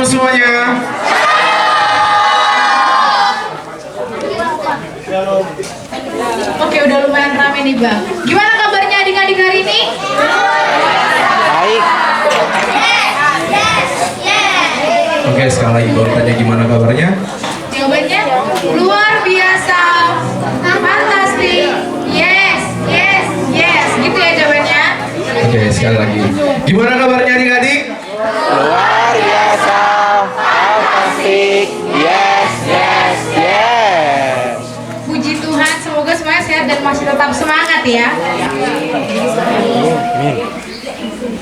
Shalom semuanya. Oke, udah lumayan rame nih Bang. Gimana kabarnya adik-adik hari ini? Baik. Oke, sekali lagi gue tanya gimana kabarnya? Jawabannya luar biasa, fantastik, yes, yes, yes, gitu ya jawabannya. Oke, sekali lagi. Gimana kabarnya adik-adik? Luar biasa. Fantastik. Yes, yes, yes. Puji Tuhan, semoga semuanya sehat dan masih tetap semangat ya.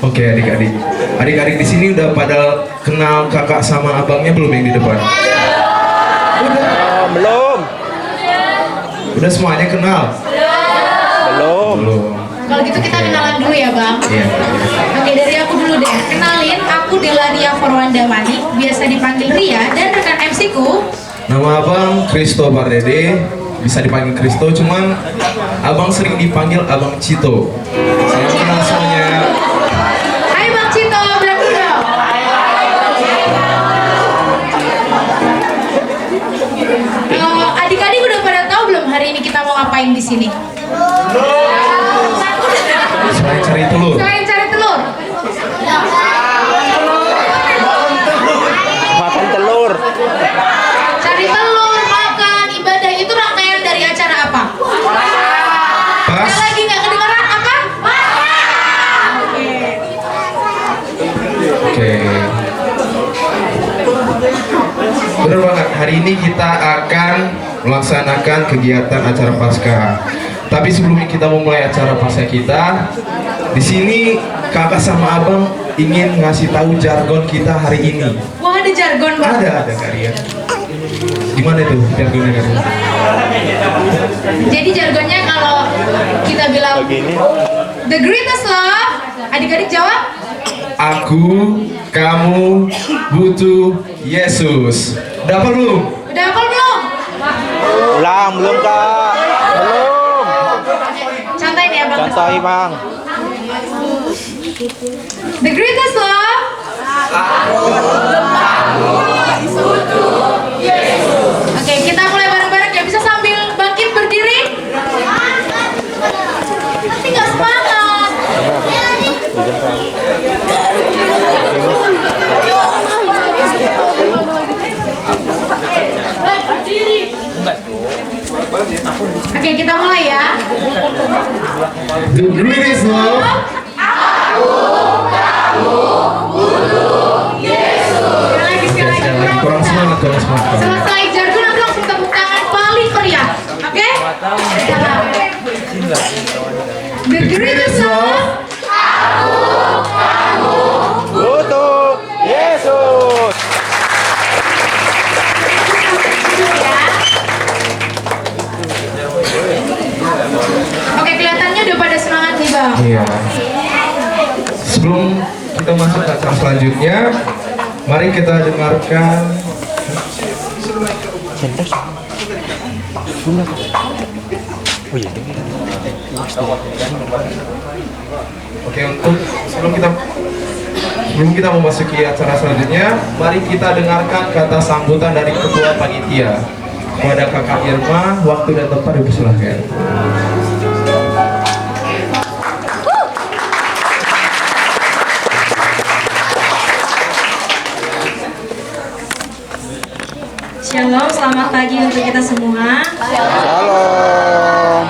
Oke, adik-adik. Adik-adik di sini udah pada kenal kakak sama abangnya belum yang di depan? Belum. Udah semuanya kenal? Belum. Belum. Kalau gitu kita kenalan dulu ya Bang. Iya. Oke, dari aku dulu deh. Kenalin, aku Dilania Forwanda Mani, biasa dipanggil Ria, dan rekan MC ku. Nama abang Kristo Bardede, bisa dipanggil Kristo, cuman abang sering dipanggil Abang Cito. Salam kenal semuanya. Hai Bang Cito, bilang dulu dong. Adik-adik udah pada tahu belum hari ini kita mau ngapain di sini? Selain cari telur. Selain cari telur. Makan telur. Cari telur, makan, ibadah itu rangkaian dari acara apa? Pas. Saya lagi nggak kedengeran apa? Oke. Oke. Benar banget. Hari ini kita akan melaksanakan kegiatan acara Paskah. Tapi sebelum kita memulai acara Paskah kita, di sini kakak sama abang ingin ngasih tahu jargon kita hari ini. Wah, ada jargon Bang. Ada kalian. Gimana itu jargonnya kan? Jadi jargonnya kalau kita bilang Begini. the greatest love, adik-adik jawab. Aku, kamu, butuh Yesus. Udah apa belum? Udah hafal belum? Ulang, belum kak. Belum. Santai nih abang. Santai bang. The greatest love. Oke, kita mulai bareng-bareng ya. Bisa sambil bangkit berdiri. Nanti nggak semangat. Oke, kita mulai ya. The greatest love. Sekali lagi. Kurang semangat, kurang semangat. Selesai jargon nanti langsung tepuk tangan paling meriah. Oke? The greatest love. Butuh Yesus. Oke, kelihatannya udah pada semangat nih Bang. Iya. Sebelum kita masuk ke acara selanjutnya, mari kita dengarkan. Oh iya. Oke, untuk sebelum kita memasuki acara selanjutnya, mari kita dengarkan kata sambutan dari ketua panitia kepada kakak Irma. Waktu dan tempat dipersilahkan. Shalom, selamat pagi untuk kita semua. Shalom.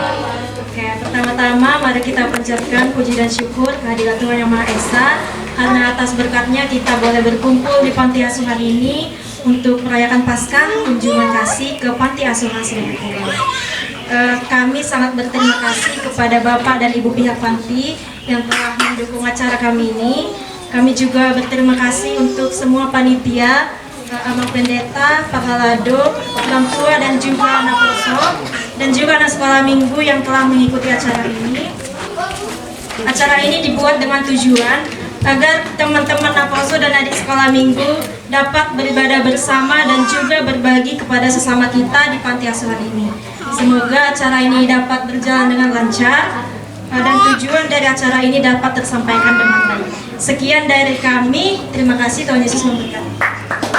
Oke, pertama-tama mari kita panjatkan puji dan syukur kehadirat Tuhan Yang Maha Esa, karena atas berkatnya kita boleh berkumpul di panti asuhan ini untuk merayakan Paskah kunjungan kasih ke panti asuhan Srimulia. Kami sangat berterima kasih kepada Bapak dan Ibu pihak panti yang telah mendukung acara kami ini. Kami juga berterima kasih untuk semua panitia, Abang Pendeta, Pak Halado, orang tua dan juga anak poso, dan juga anak sekolah minggu yang telah mengikuti acara ini. Acara ini dibuat dengan tujuan agar teman-teman Naposo dan adik sekolah minggu dapat beribadah bersama dan juga berbagi kepada sesama kita di panti asuhan ini. Semoga acara ini dapat berjalan dengan lancar dan tujuan dari acara ini dapat tersampaikan dengan baik. Sekian dari kami, terima kasih, Tuhan Yesus memberkati.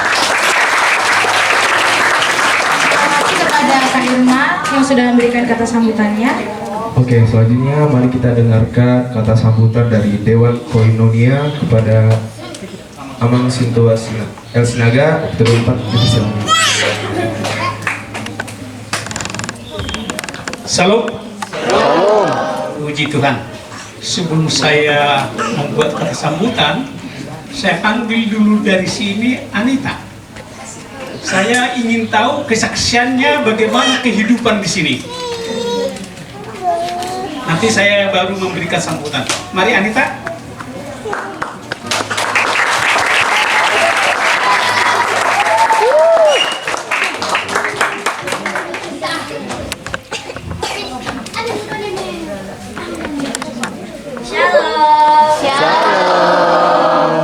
yang sudah memberikan kata sambutannya. Oke, selanjutnya mari kita dengarkan kata sambutan dari Dewan Koinonia kepada Amang Sintua El Sinaga terempat divisi. Salam. Puji Tuhan. Sebelum saya membuat kata sambutan, saya panggil dulu dari sini Anita. Saya ingin tahu kesaksiannya bagaimana kehidupan di sini. Nanti saya baru memberikan sambutan. Mari Anita.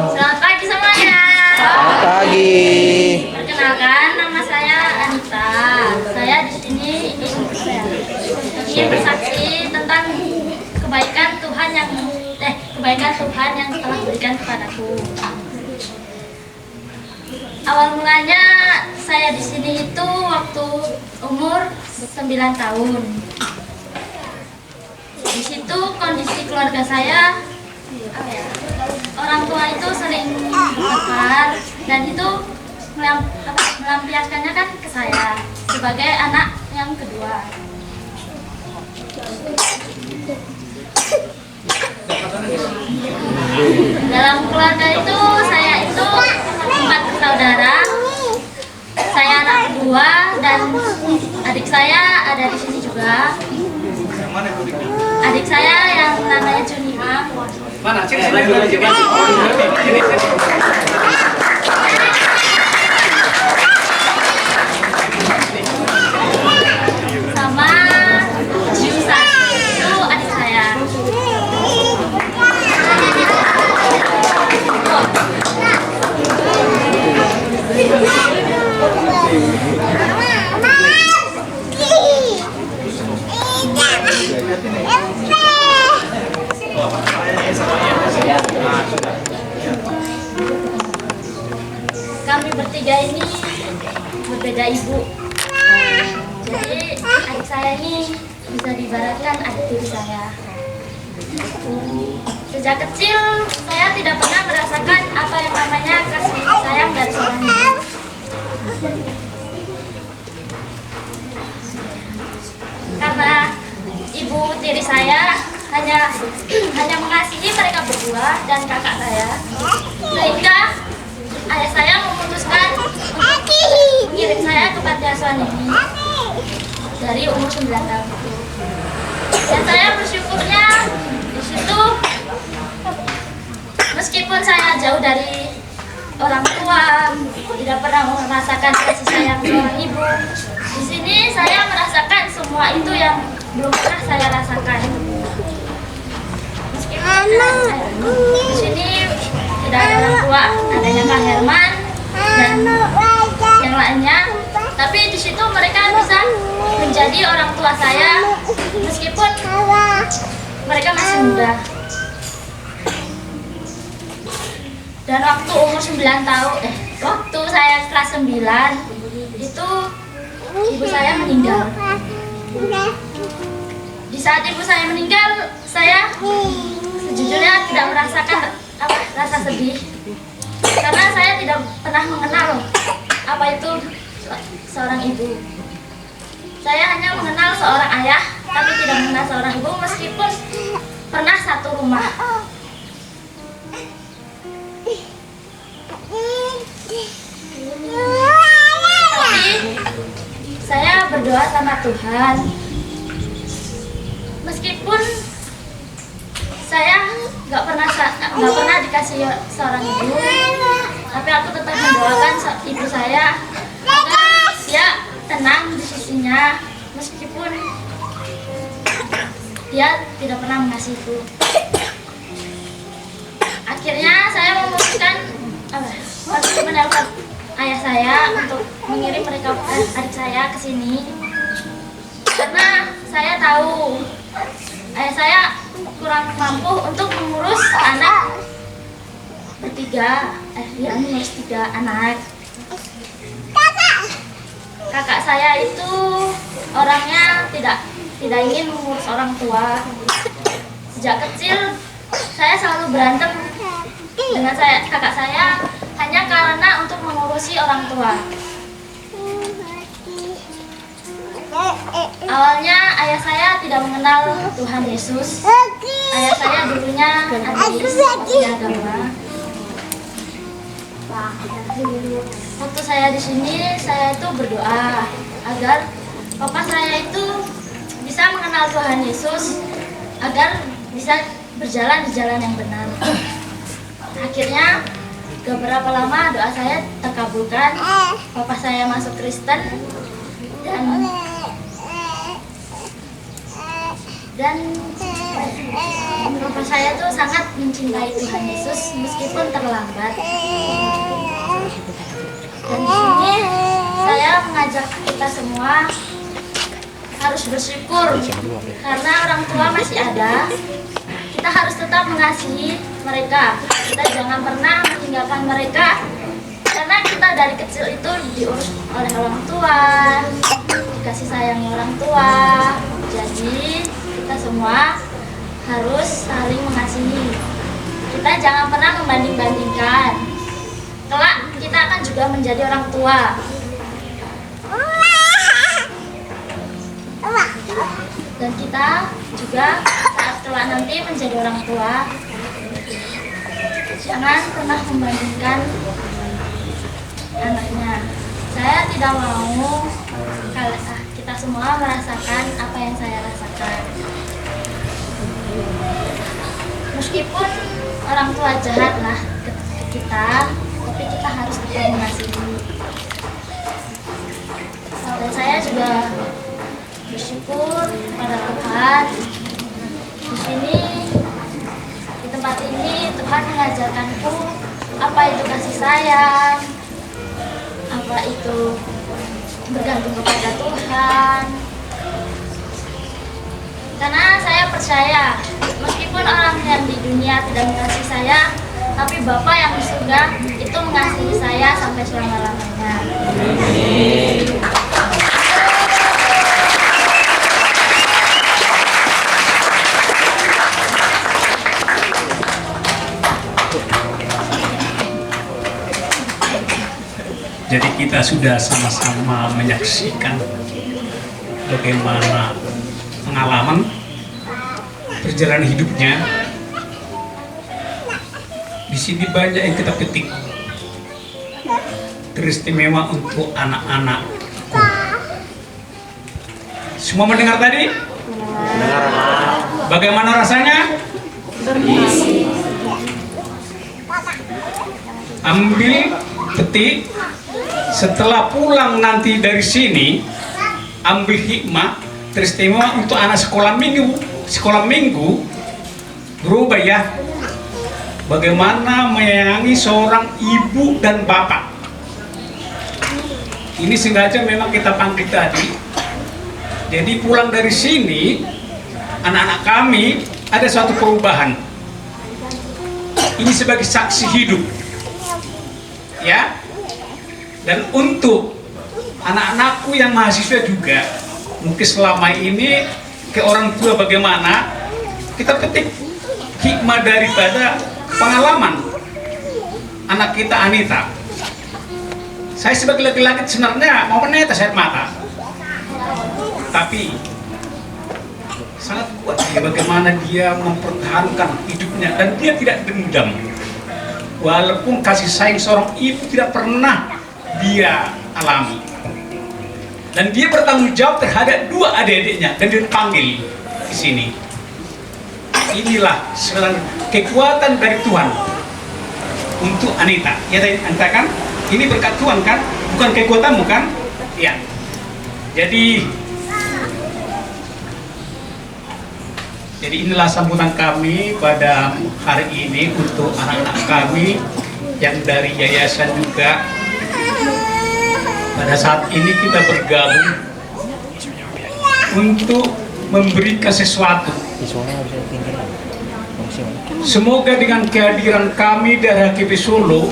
Selamat pagi semuanya. Selamat pagi. Perkenalkan, nama saya Anita. Saya di sini ingin bersaksi tentang kebaikan Tuhan yang telah berikan kepadaku. Awal mulanya saya di sini itu waktu umur 9 tahun. Di situ kondisi keluarga saya, orang tua itu sering bertengkar dan itu melampiaskannya kan ke saya sebagai anak yang kedua. Dalam keluarga itu saya itu 4 bersaudara. Saya anak kedua dan adik saya ada di sini juga. Adik saya yang namanya Junia. Mana? Sama Yusa itu adik saya. Kami bertiga ini berbeda ibu. Jadi adik saya ini bisa diibaratkan adik tiri saya. Sejak kecil saya tidak pernah merasakan apa yang namanya kasih sayang dari seorang ibu. Karena ibu tiri saya hanya mengasihi mereka berdua dan kakak saya, sehingga ayah saya memutuskan untuk mengirim saya ke panti asuhan ini dari umur 9 tahun itu. Dan saya bersyukurnya di situ, meskipun saya jauh dari orang tua, tidak pernah merasakan kasih sayang seorang ibu, di sini saya merasakan semua itu yang belum pernah saya rasakan. Meskipun di sini tidak ada orang tua, adanya Kak Herman dan yang lainnya, tapi di situ mereka bisa menjadi orang tua saya meskipun mereka masih muda. Dan waktu umur 9 tahun, waktu saya kelas 9 itu ibu saya meninggal. Di saat ibu saya meninggal, saya sejujurnya tidak merasakan rasa sedih, karena saya tidak pernah mengenal apa itu seorang ibu. Saya hanya mengenal seorang ayah, tapi tidak mengenal seorang ibu meskipun pernah satu rumah. Tapi saya berdoa sama Tuhan, meskipun saya nggak pernah dikasih seorang ibu, tapi aku tetap mendoakan ibu saya agar dia tenang di sisinya meskipun dia tidak pernah mengasihiku. Akhirnya saya memutuskan untuk menelpon ayah saya untuk mengirim mereka adik saya ke sini, karena saya tahu ayah saya kurang mampu untuk mengurus anak bertiga, mengurus 3 anak. Kakak saya itu orangnya tidak ingin mengurus orang tua. Sejak kecil saya selalu berantem dengan kakak saya hanya karena untuk mengurusi orang tua. Awalnya ayah saya tidak mengenal Tuhan Yesus. Ayah saya dulunya ateis, tidak agama. Waktu saya di sini, saya itu berdoa agar papa saya itu bisa mengenal Tuhan Yesus, agar bisa berjalan di jalan yang benar. Akhirnya, beberapa lama doa saya terkabulkan. Papa saya masuk Kristen dan papa saya tuh sangat mencintai Tuhan Yesus meskipun terlambat. Dan di sini saya mengajak kita semua harus bersyukur karena orang tua masih ada. Kita harus tetap mengasihi mereka. Kita jangan pernah meninggalkan mereka karena kita dari kecil itu diurus oleh orang tua, dikasih sayangi orang tua. Jadi kita semua harus saling mengasihi. Kita jangan pernah membanding-bandingkan. Kelak kita akan juga menjadi orang tua. Dan kita juga saat kelak nanti menjadi orang tua, jangan pernah membandingkan anaknya. Saya tidak mau kita semua merasakan apa yang saya rasakan. Meskipun orang tua jahat lah ke kita, tapi kita harus tetap mengasihi. Dan saya juga bersyukur kepada Tuhan. Di sini, di tempat ini, Tuhan mengajarkanku apa itu kasih sayang, apa itu bergantung kepada Tuhan. Karena saya percaya, meskipun orang yang di dunia tidak mengasihi saya, tapi Bapa yang di surga itu mengasihi saya sampai selama-lamanya. Jadi kita sudah sama-sama menyaksikan bagaimana pengalaman perjalanan hidupnya. Di sini banyak yang kita petik teristimewa untuk anak-anakku. Semua mendengar tadi? Bagaimana rasanya? Ambil, petik. Setelah pulang nanti dari sini, ambil hikmah teristimewa untuk anak sekolah minggu berubah ya. Bagaimana menyayangi seorang ibu dan bapak. Ini sengaja memang kita panggil tadi. Jadi pulang dari sini, anak-anak kami ada suatu perubahan. Ini sebagai saksi hidup, ya. Dan untuk anak-anakku yang mahasiswa juga, mungkin selama ini ke orang tua bagaimana, kita petik hikmah daripada pengalaman anak kita Anita. Saya sebagai laki-laki sebenarnya mau menetes air mata, tapi sangat kuat dia bagaimana dia mempertahankan hidupnya dan dia tidak dendam. Walaupun kasih sayang seorang ibu tidak pernah dia alami, dan dia bertanggung jawab terhadap dua adik-adiknya dan dia dipanggil di sini. Inilah sebenarnya kekuatan dari Tuhan untuk Anita. Ya tadi Anita kan, ini berkat Tuhan kan, bukan kekuatanmu kan? Ya. Jadi inilah sambutan kami pada hari ini untuk anak-anak kami yang dari yayasan juga. Pada saat ini kita bergabung untuk memberikan sesuatu. Semoga dengan kehadiran kami dari HKP Solo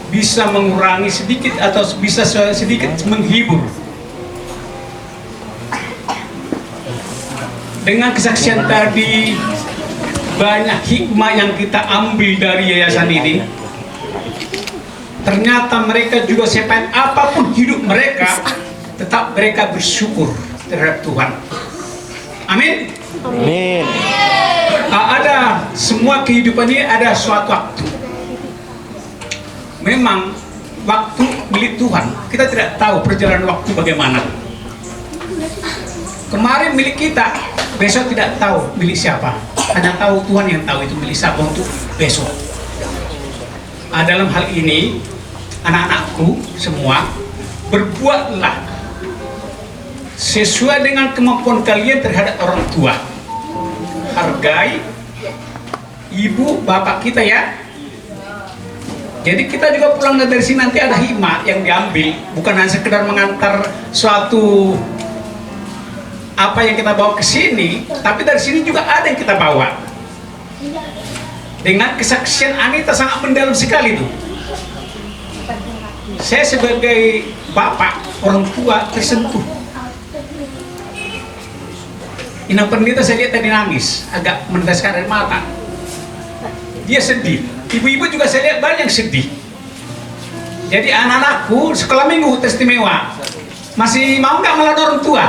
bisa mengurangi sedikit atau bisa sedikit menghibur dengan kesaksian tadi, banyak hikmah yang kita ambil dari yayasan ini. Ternyata mereka juga sampai apapun hidup mereka, tetap mereka bersyukur terhadap Tuhan. Amin. Amin. Ada semua kehidupan ini ada suatu waktu. Memang waktu milik Tuhan. Kita tidak tahu perjalanan waktu bagaimana. Kemarin milik kita, besok tidak tahu milik siapa. Hanya tahu Tuhan yang tahu itu milik siapa untuk besok. Dalam hal ini, anak-anakku semua, berbuatlah sesuai dengan kemampuan kalian terhadap orang tua. Hargai ibu bapak kita ya. Jadi kita juga pulang dari sini nanti ada hikmah yang diambil, bukan hanya sekedar mengantar suatu apa yang kita bawa ke sini, tapi dari sini juga ada yang kita bawa. Dengan kesaksian Anita sangat mendalam sekali tuh. Saya sebagai bapak, orang tua tersentuh. Inang Pendeta saya lihat tadi nangis, agak meneteskan air mata. Dia sedih. Ibu-ibu juga saya lihat banyak sedih. Jadi anak-anakku sekolah minggu istimewa. Masih mau nggak melawan orang tua?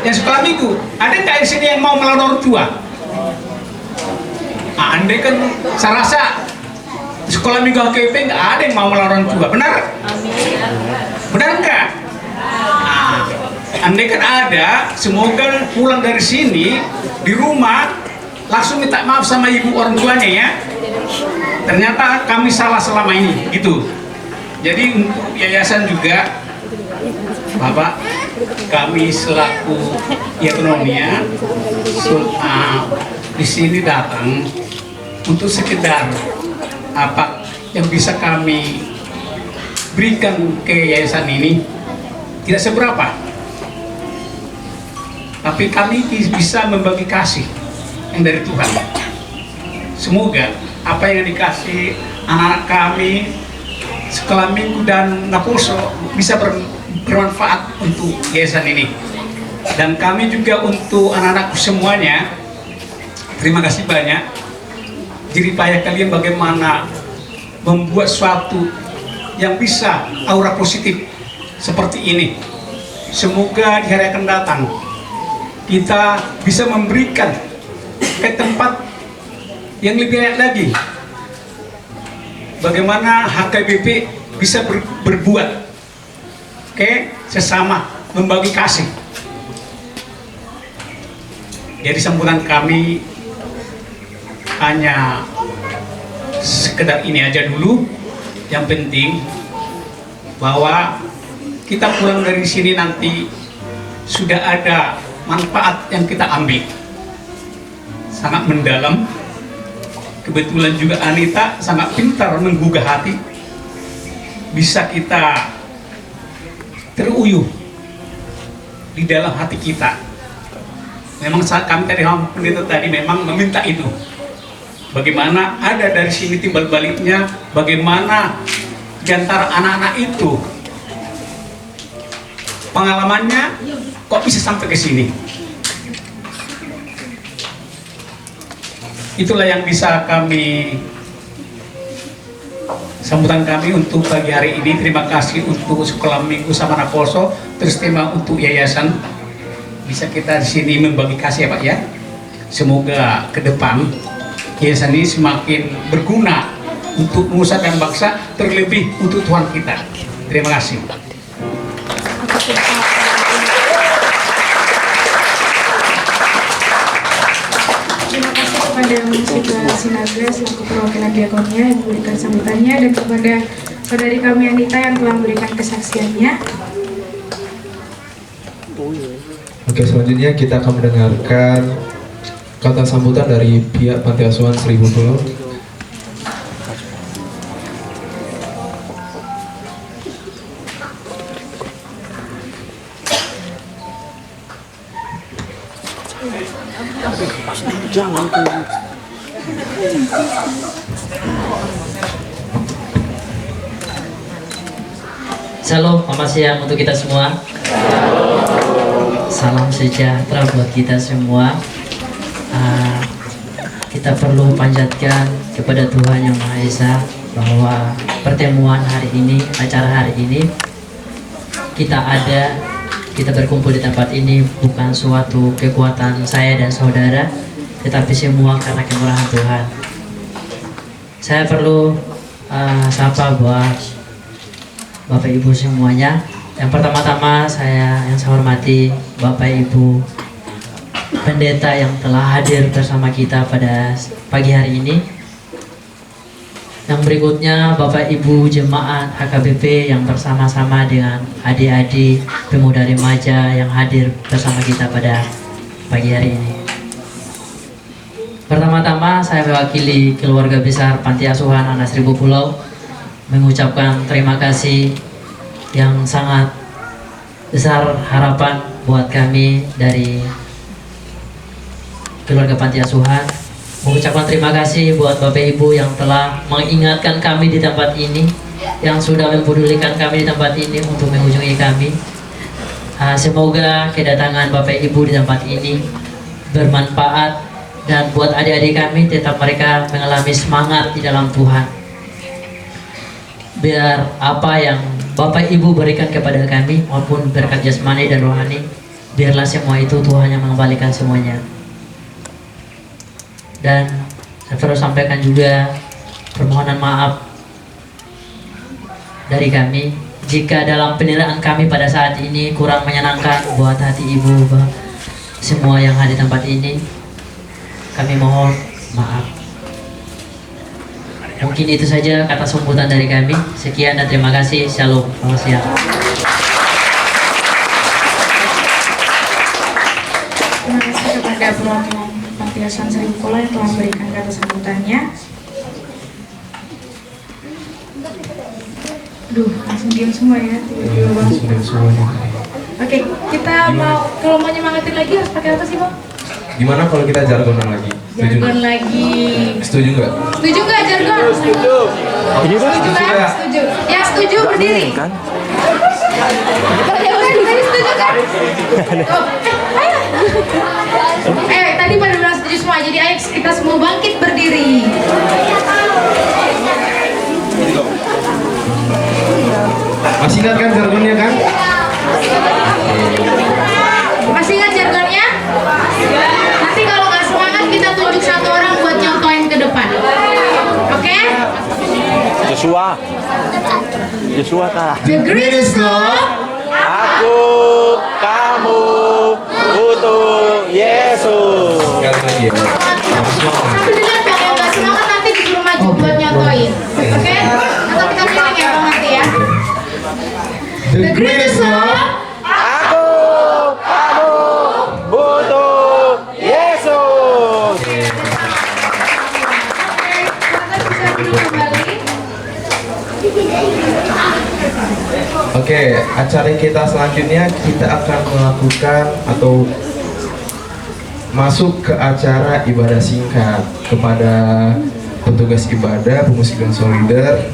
Yang sekolah minggu, ada nggak di sini yang mau melawan orang tua? Andai kan saya rasa sekolah minggu HKP nggak ada yang mau melawan orang tua, benar? Benar nggak? Andai kan ada, semoga pulang dari sini di rumah langsung minta maaf sama ibu orang tuanya ya. Ternyata kami salah selama ini, gitu. Jadi untuk yayasan juga, Bapak, kami selaku Diakonia di sini datang untuk sekedar apa yang bisa kami berikan ke yayasan ini tidak seberapa, tapi kami bisa membagi kasih yang dari Tuhan. Semoga apa yang dikasih anak-anak kami sekolah minggu dan Naposo bisa bermanfaat untuk yayasan ini. Dan kami juga untuk anak-anakku semuanya, terima kasih banyak. Jerih payah kalian bagaimana membuat suatu yang bisa aura positif seperti ini. Semoga di hari akan datang kita bisa memberikan ke tempat yang lebih layak lagi. Bagaimana HKBP bisa berbuat sesama, membagi kasih. Jadi sambutan kami hanya sekedar ini aja dulu. Yang penting bahwa kita pulang dari sini nanti sudah ada manfaat yang kita ambil. Sangat mendalam. Kebetulan juga Anita sangat pintar menggugah hati. Bisa kita teruyuh di dalam hati kita. Memang saat kami tadi pendeta tadi memang meminta itu. Bagaimana ada dari sini timbal baliknya, bagaimana di antara anak-anak itu pengalamannya kok bisa sampai ke sini. Itulah yang bisa kami sambutan kami untuk pagi hari ini. Terima kasih untuk sekolah minggu sama Naposo, terus tema untuk yayasan. Bisa kita di sini membagi kasih ya Pak ya. Semoga ke depan yayasan ini semakin berguna untuk nusa dan bangsa, terlebih untuk Tuhan kita. Terima kasih. Kepada Musibah Sinaga selaku perwakilan diakonnya yang memberikan sambutannya, dan kepada saudari kami Anita yang telah memberikan kesaksiannya. Oke, selanjutnya kita akan mendengarkan kata sambutan dari pihak Panti Asuhan Seribu Pulau. Jangan Shalom, selamat siang untuk kita semua. salam sejahtera buat kita semua. Kita perlu panjatkan kepada Tuhan Yang Maha Esa bahwa pertemuan hari ini, acara hari ini, kita berkumpul di tempat ini bukan suatu kekuatan saya dan saudara, tetapi semua karena kemurahan Tuhan. Saya perlu sapa buat Bapak Ibu semuanya. Yang pertama-tama yang saya hormati Bapak Ibu pendeta yang telah hadir bersama kita pada pagi hari ini. Yang berikutnya Bapak Ibu jemaat HKBP yang bersama-sama dengan adik-adik pemuda remaja yang hadir bersama kita pada pagi hari ini. Pertama-tama saya mewakili keluarga besar Panti Asuhan Anak Seribu Pulau mengucapkan terima kasih yang sangat besar harapan buat kami dari keluarga Panti Asuhan. Mengucapkan terima kasih buat Bapak Ibu yang telah mengingatkan kami di tempat ini, yang sudah mempedulikan kami di tempat ini untuk mengunjungi kami. Semoga kedatangan Bapak Ibu di tempat ini bermanfaat, dan buat adik-adik kami tetap mereka mengalami semangat di dalam Tuhan. Biar apa yang Bapak Ibu berikan kepada kami maupun berkat jasmani dan rohani, biarlah semua itu Tuhan yang mengembalikan semuanya. Dan saya perlu sampaikan juga permohonan maaf dari kami jika dalam penilaian kami pada saat ini kurang menyenangkan buat hati Ibu semua yang ada di tempat ini. Kami mohon maaf. Mungkin itu saja kata sambutan dari kami. Sekian dan terima kasih. Shalom. Selamat siang. Terima kasih kepada perwakilan Panti Asuhan Seribu Pulau yang telah memberikan kata sambutannya. Langsung diam semua ya. Oke, kita kalau mau nyemangatin lagi harus pakai apa sih, Bang? Gimana kalau kita jargonan lagi? Jargon lagi. Setuju nggak? Setuju nggak jargon? Setuju. Setuju kan? Setuju. Yang setuju berdiri. Kan? Kalau yang berdiri setuju kan? Ayo. Tadi pada bilang setuju semua. Jadi ayo kita semua bangkit berdiri. Masih ingat kan jargonnya kan? Masih ingat jargonnya? Nanti kalau nggak semangat kita tunjuk satu orang buat nyontoin ke depan. Oke? Joshua kah? The greatest love. Aku, kamu, butuh Yesus. Sekali lagi ya. Tapi dengar dong, yang nggak semangat nanti disuruh maju buat nyontoin. Oke? Atau kita bilang ya Bang nanti ya. The greatest love. Aku, kamu, butuh Yesus. Silakan bisa duduk kembali. Oke, acara kita selanjutnya kita akan melakukan atau masuk ke acara ibadah singkat. Kepada petugas ibadah, pemusik dan solider,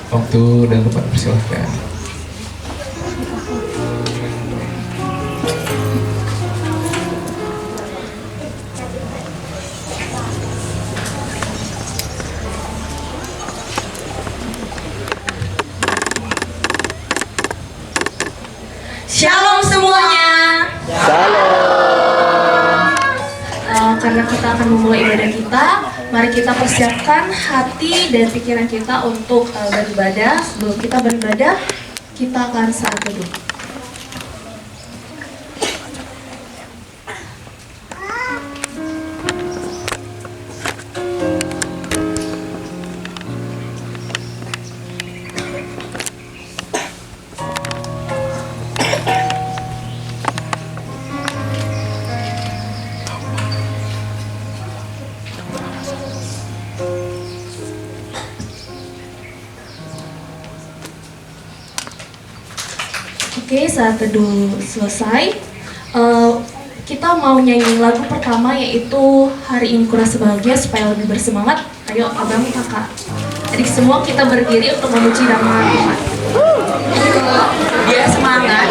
waktu dan tempat persilahkan. Shalom semuanya. Karena kita akan memulai ibadah kita, mari kita persiapkan hati dan pikiran kita untuk beribadah. Sebelum kita beribadah, kita akan saat teduh. Oke, saat teduh selesai, kita mau nyanyi lagu pertama yaitu Hari Ini Kurasa Bahagia supaya lebih bersemangat. Ayo abang kakak, adik semua kita berdiri untuk memuji nama Tuhan. Biar semangat.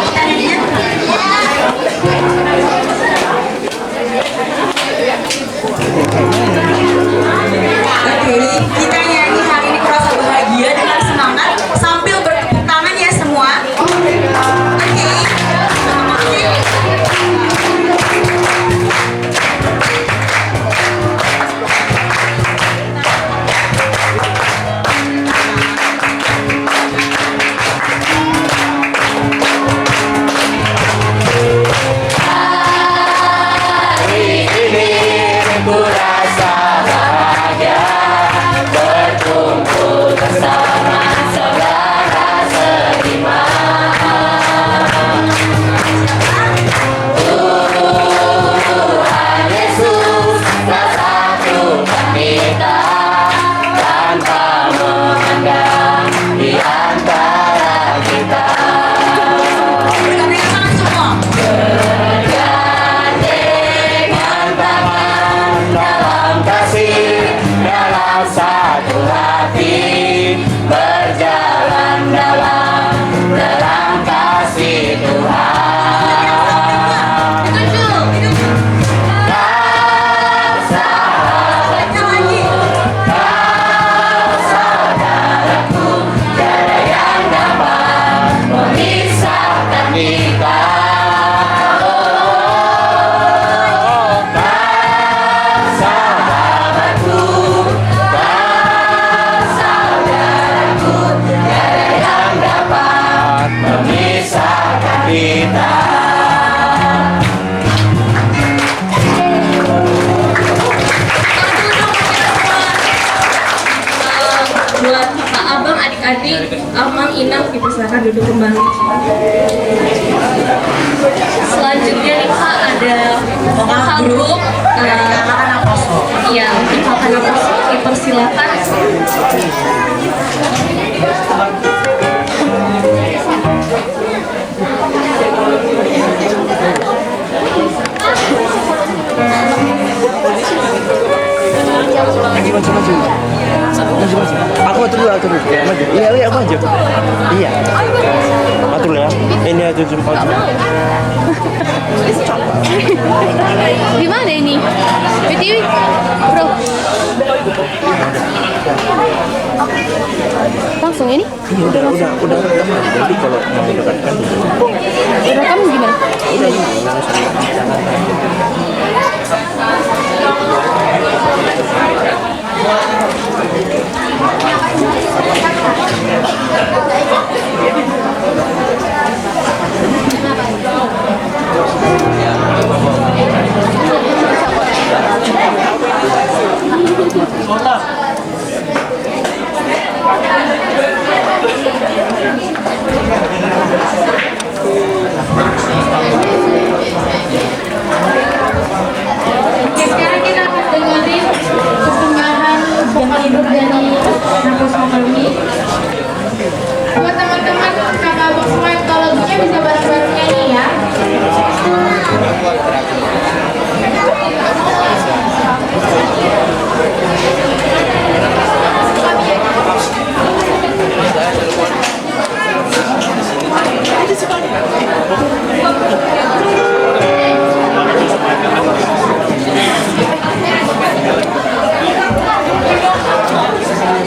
Buat Pak Abang, adik-adik, Amang, Inang dipersilakan duduk kembali. Selanjutnya nih Pak ada vokal grup. Iya, untuk vokal grup dipersilakan. Maju. Aku atur dulu, maju. Iya, aku maju. Iya. Atur ya. Ini aja maju. Gimana ini? BTW, bro. Langsung ini? Iya, udah. Jadi kalau mau dekatkan Kamu gimana? Sekarang kita akan dengerin persembahan vokal grup dari Nafas Makalumi. Buat teman-teman kakak abang semua yang tahu lagunya bisa bareng-bareng nyanyi ya.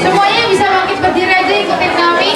Semuanya bisa bangkit berdiri aja, ikutin kami.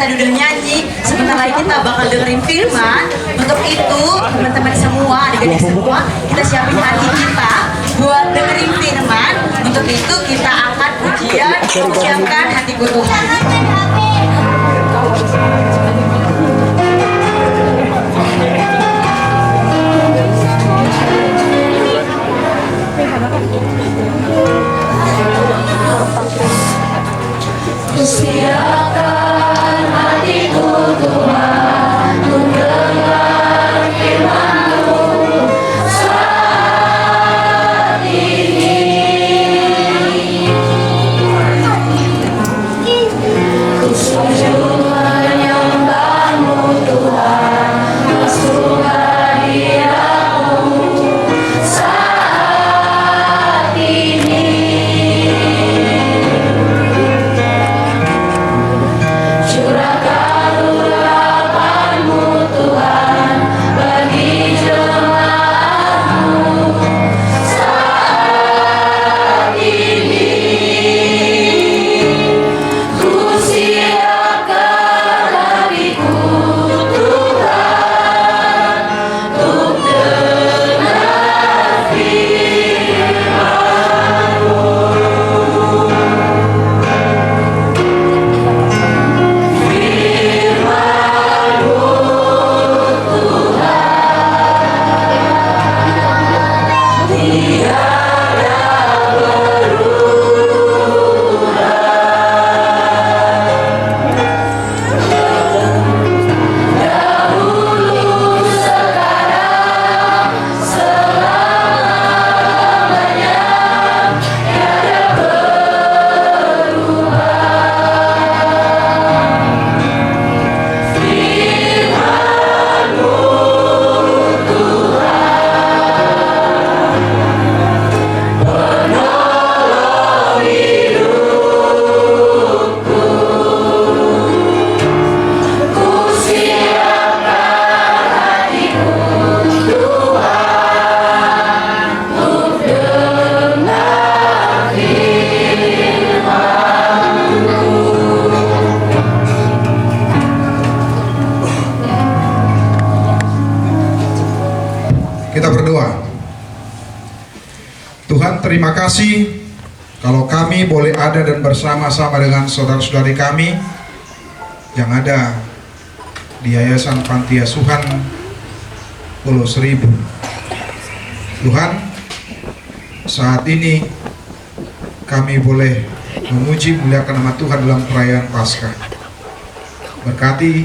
tadi udah nyanyi, sebentar lagi kita bakal dengerin firman. Untuk itu, teman-teman semua, adik-adik semua, kita siapin hati kita buat dengerin firman. Untuk itu kita angkat pujian, siapkan hatiku Tuhan. Siapkan hatiku Tuhan, untuk dengar firman-Mu saat ini. Ku sujud menyembah-Mu Tuhan, masuk hadirat-Mu saat ini. Curahkan urapan-Mu Tuhan bagi jemaat-Mu saat ini. Ku siapkan hatiku Tuhan, untuk dengar firman-Mu. Kita berdoa. Tuhan, terima kasih kalau kami boleh ada dan bersama-sama dengan saudara-saudari kami yang ada di Yayasan Panti Asuhan Pulau Seribu. Tuhan, saat ini kami boleh memuji memuliakan nama Tuhan dalam perayaan Paskah. Berkati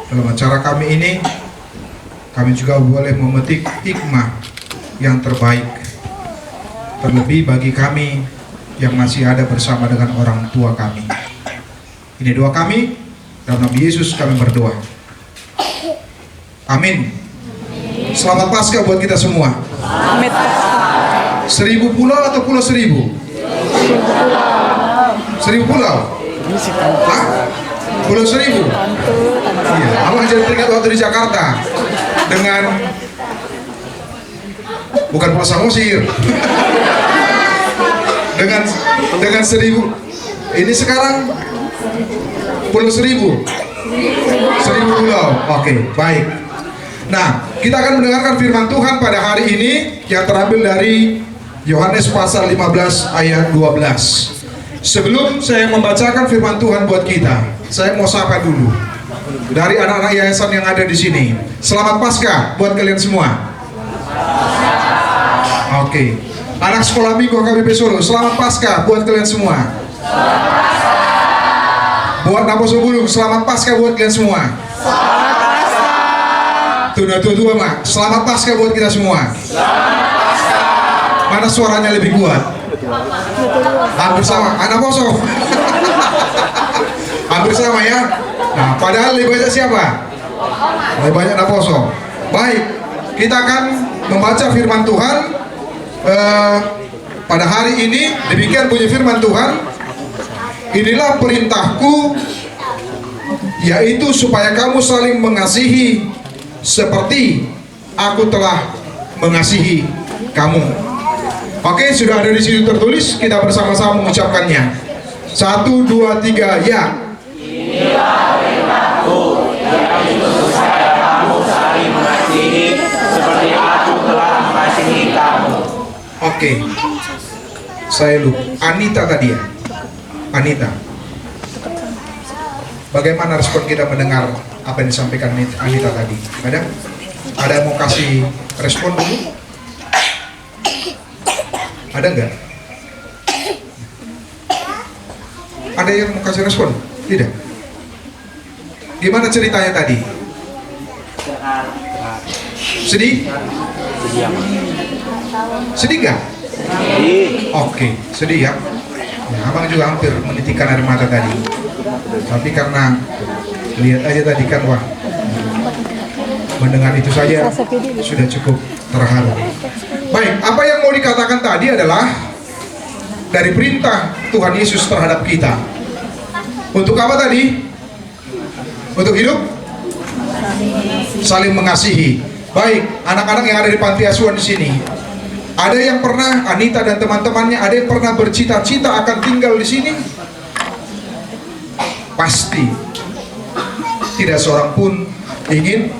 dalam acara kami ini, kami juga boleh memetik hikmah yang terbaik, terlebih bagi kami yang masih ada bersama dengan orang tua kami. Ini doa kami, dalam nama Yesus kami berdoa. Amin. Selamat Paskah buat kita semua. Amin. 1000 pulau atau pulau 1000? 1000 pulau? Hah? Pulau 1000? Iya, abang jadi teringat waktu di Jakarta dengan bukan Pulau Samosir dengan 1000. Ini sekarang Pulau 1000 pulau. Oke, baik. Nah, kita akan mendengarkan firman Tuhan pada hari ini yang terambil dari Yohanes pasal 15 ayat 12. Sebelum saya membacakan firman Tuhan buat kita, saya mau sapa dulu dari anak-anak yayasan yang ada di sini. Selamat Paskah buat kalian semua. Oke. Anak sekolah minggu KBP Solo, selamat Paskah buat kalian semua. Buat Naposo Bulung, selamat Paskah buat kalian semua. Tua-tua mak, selamat Paskah buat kita semua. Mana suaranya lebih kuat? Hampir sama, anak Poso. Hampir sama ya. Nah, padahal lebih banyak siapa? Lebih banyak anak Poso. Baik, kita akan membaca firman Tuhan pada hari ini. Demikian bunyi firman Tuhan. Inilah perintahku, yaitu supaya kamu saling mengasihi seperti aku telah mengasihi kamu. Oke, sudah ada di situ tertulis, kita bersama-sama mengucapkannya. 1, 2, 3, ya. Oke, saya lupa. Anita tadi ya, Anita. Bagaimana respon kita mendengar apa yang disampaikan Anita tadi? Ada yang mau kasih respon dulu? Ada nggak? Ada yang mau kasih respon? Tidak. Gimana ceritanya tadi? Sedih? Sedih nggak? Oke, sedih ya. Ya, abang juga hampir menitikkan air mata tadi. Tapi karena lihat aja tadi kan, wah, mendengar itu saja sudah cukup terharu. Baik, apa yang mau dikatakan tadi adalah dari perintah Tuhan Yesus terhadap kita. Untuk apa tadi? Untuk hidup saling mengasihi. Baik, anak-anak yang ada di panti asuhan di sini, ada yang pernah, Anita dan teman-temannya, ada yang pernah bercita-cita akan tinggal di sini? Pasti tidak seorang pun ingin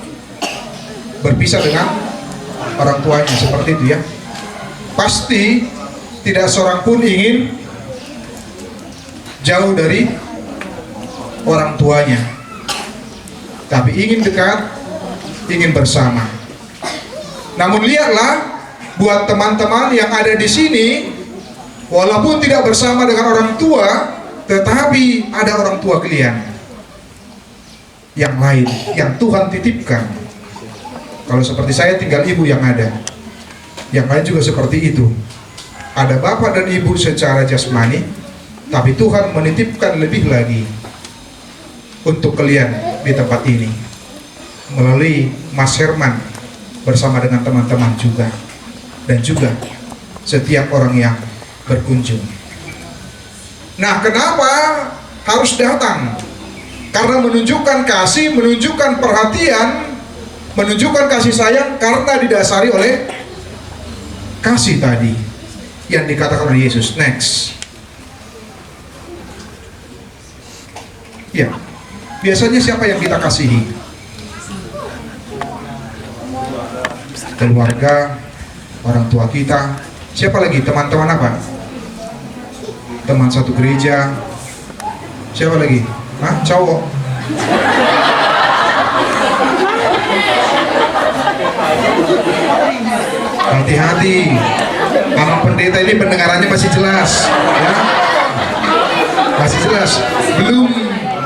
berpisah dengan orang tuanya, seperti itu ya. Pasti tidak seorang pun ingin jauh dari orang tuanya, tapi ingin dekat, ingin bersama. Namun lihatlah, buat teman-teman yang ada di sini, walaupun tidak bersama dengan orang tua, tetapi ada orang tua kalian yang lain yang Tuhan titipkan. Kalau seperti saya tinggal ibu yang ada, yang lain juga seperti itu. Ada bapak dan ibu secara jasmani, tapi Tuhan menitipkan lebih lagi untuk kalian di tempat ini melalui Mas Herman bersama dengan teman-teman juga, dan juga setiap orang yang berkunjung. Nah, kenapa harus datang? Karena menunjukkan kasih, menunjukkan perhatian, menunjukkan kasih sayang, karena didasari oleh kasih tadi yang dikatakan oleh Yesus. Next. Ya, biasanya siapa yang kita kasihi? Keluarga, orang tua kita. Siapa lagi? Teman-teman apa? Teman satu gereja. Siapa lagi? Hah? Cowok. Hati-hati, Abang Pendeta ini pendengarannya masih jelas ya? Masih jelas.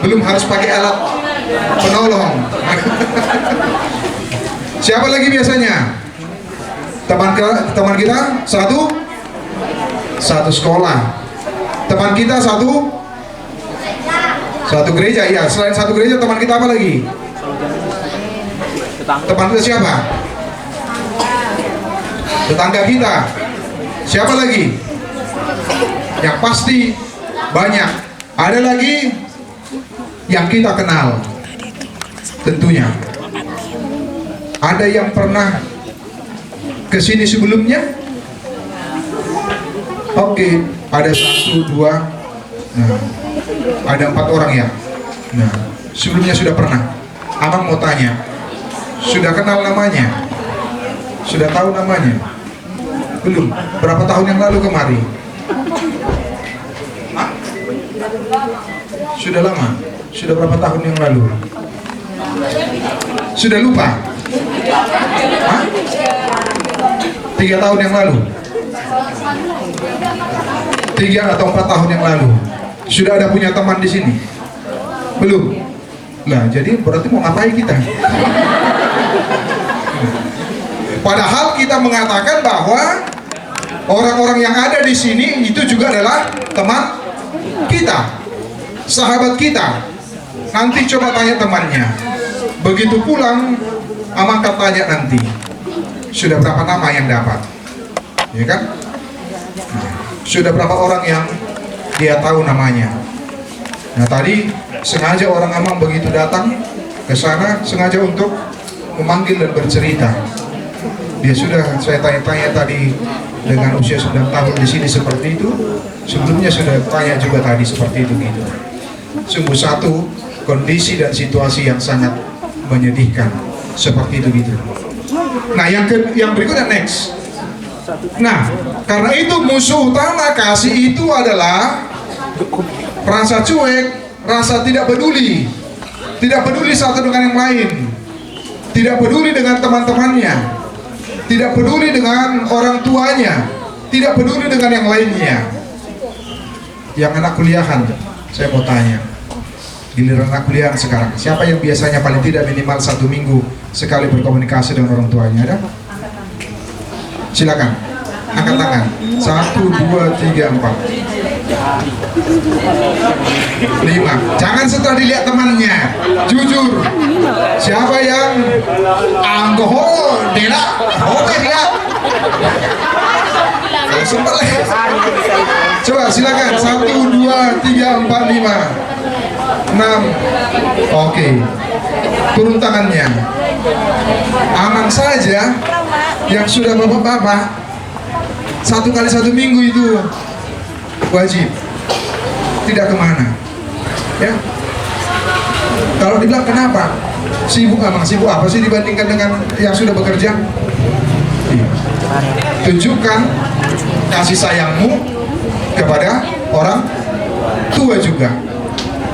Belum harus pakai alat penolong. Siapa lagi biasanya? Teman kita satu sekolah. Teman kita satu gereja. Ya, selain satu gereja, teman kita apa lagi? Teman kita siapa? Tetangga kita. Siapa lagi? Yang pasti banyak. Ada lagi yang kita kenal, tentunya. Ada yang pernah kesini sebelumnya? Oke, ada 1, 2, nah, ada 4 orang ya. Nah, sebelumnya sudah pernah. Abang mau tanya, sudah kenal namanya? Sudah tahu namanya? Belum. Berapa tahun yang lalu kemari? Hah? Sudah lama? Sudah berapa tahun yang lalu? Sudah lupa? Hah? 3 tahun yang lalu? 3 atau 4 tahun yang lalu? Sudah ada punya teman di sini? Belum? Nah, jadi berarti mau ngapain kita? Padahal kita mengatakan bahwa orang-orang yang ada di sini itu juga adalah teman kita, sahabat kita. Nanti coba tanya temannya. Begitu pulang, Amang akan tanya nanti, sudah berapa nama yang dapat? Ya kan? Sudah berapa orang yang dia tahu namanya? Nah, tadi sengaja orang Amang begitu datang ke sana, sengaja untuk memanggil dan bercerita. Dia sudah, saya tanya-tanya tadi, dengan usia 9 tahun di sini seperti itu. Sebelumnya sudah tanya juga tadi seperti itu gitu. Sungguh satu kondisi dan situasi yang sangat menyedihkan seperti itu gitu. Nah, yang berikutnya next. Nah, karena itu musuh utama kasih itu adalah rasa cuek, rasa tidak peduli satu dengan yang lain, tidak peduli dengan teman-temannya, tidak peduli dengan orang tuanya, tidak peduli dengan yang lainnya. Yang anak kuliahan, saya mau tanya, giliran anak kuliahan sekarang, siapa yang biasanya paling tidak minimal 1 minggu sekali berkomunikasi dengan orang tuanya? Ada? Silakan, angkat tangan. 1, 2, 3, 4, 5. Jangan setelah dilihat temannya, jujur. Siapa yang anggoh, dela, oke dia. Coba silakan. 1, 2, 3, 4, 5, 6. Oke. Turun tangannya. Aman saja. Yang sudah bapak-bapak 1 kali 1 minggu itu wajib, tidak kemana ya. Kalau dibilang kenapa sibuk, emang sibuk apa sih dibandingkan dengan yang sudah bekerja? Iya. Tunjukkan kasih sayangmu kepada orang tua juga.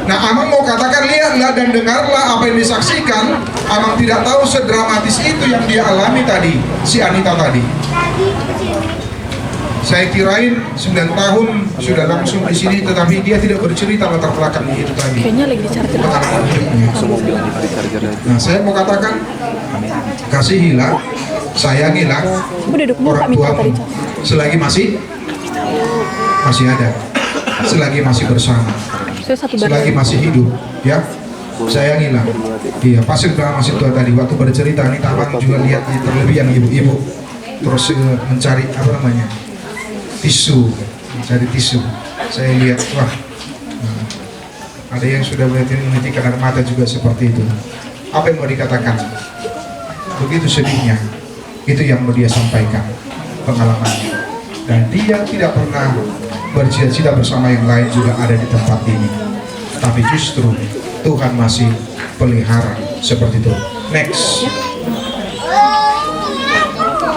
Nah, Amang mau katakan, lihatlah dan dengarlah apa yang disaksikan. Amang tidak tahu sedramatis itu yang dia alami tadi, si Anita tadi. Saya kirain 9 tahun sudah langsung di sini, tetapi dia tidak bercerita latar belakangnya itu tadi. Kayaknya lagi di-charger. Nah, saya mau katakan, kasihilah, sayangilah orang tuamu selagi masih ada, selagi masih bersama, selagi masih hidup, ya. Sayangilah. Iya, pasti masih tua tadi waktu bercerita ini, Abang juga lihat terlebih yang ibu-ibu terus mencari apa namanya, tisu, mencari tisu. Saya lihat, wah, ada yang sudah menitikkan air mata juga seperti itu. Apa yang mau dikatakan? Begitu sedihnya. Itu yang mau dia sampaikan, pengalamannya. Dan dia tidak pernah bercita-cita bersama yang lain juga ada di tempat ini. Tapi justru Tuhan masih pelihara seperti itu. Next.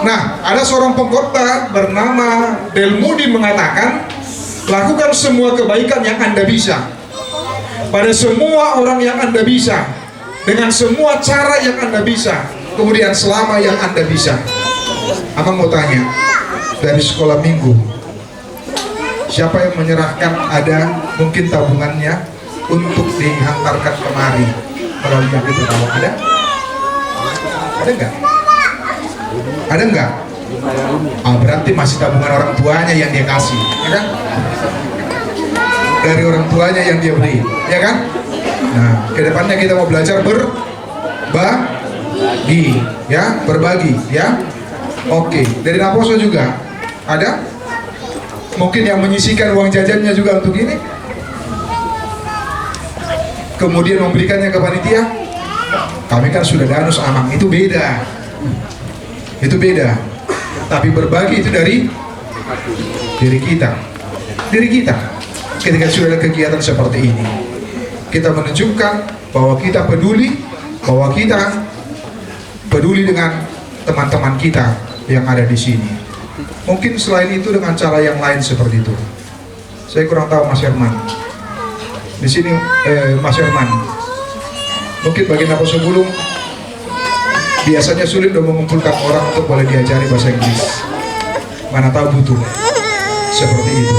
Nah, ada seorang pengkhotbah bernama Delmudi mengatakan, lakukan semua kebaikan yang Anda bisa pada semua orang yang Anda bisa, dengan semua cara yang Anda bisa, kemudian selama yang Anda bisa. Abang mau tanya, dari sekolah minggu, siapa yang menyerahkan ada mungkin tabungannya untuk dihantarkan kemari melalui yang itu? Kalau ada? Ada enggak? Ada enggak? Berarti masih tabungan orang tuanya yang dia kasih, ya kan? Dari orang tuanya yang dia beri, ya kan? Nah, kedepannya kita mau belajar berbagi, ya, berbagi, ya. Oke, dari Naposo juga ada? Mungkin yang menyisihkan uang jajannya juga untuk ini, kemudian memberikannya ke panitia. Kami kan sudah danus Amang, itu beda. Itu beda. Tapi berbagi itu dari diri kita. Diri kita. Ketika sudah ada kegiatan seperti ini, kita menunjukkan bahwa kita peduli, bahwa kita peduli dengan teman-teman kita yang ada di sini. Mungkin selain itu dengan cara yang lain seperti itu. Saya kurang tahu Mas Herman. Di sini Mas Herman, mungkin bagi Naposo Bulung biasanya sulit untuk mengumpulkan orang untuk boleh diajari bahasa Inggris. Mana tahu butuh seperti itu.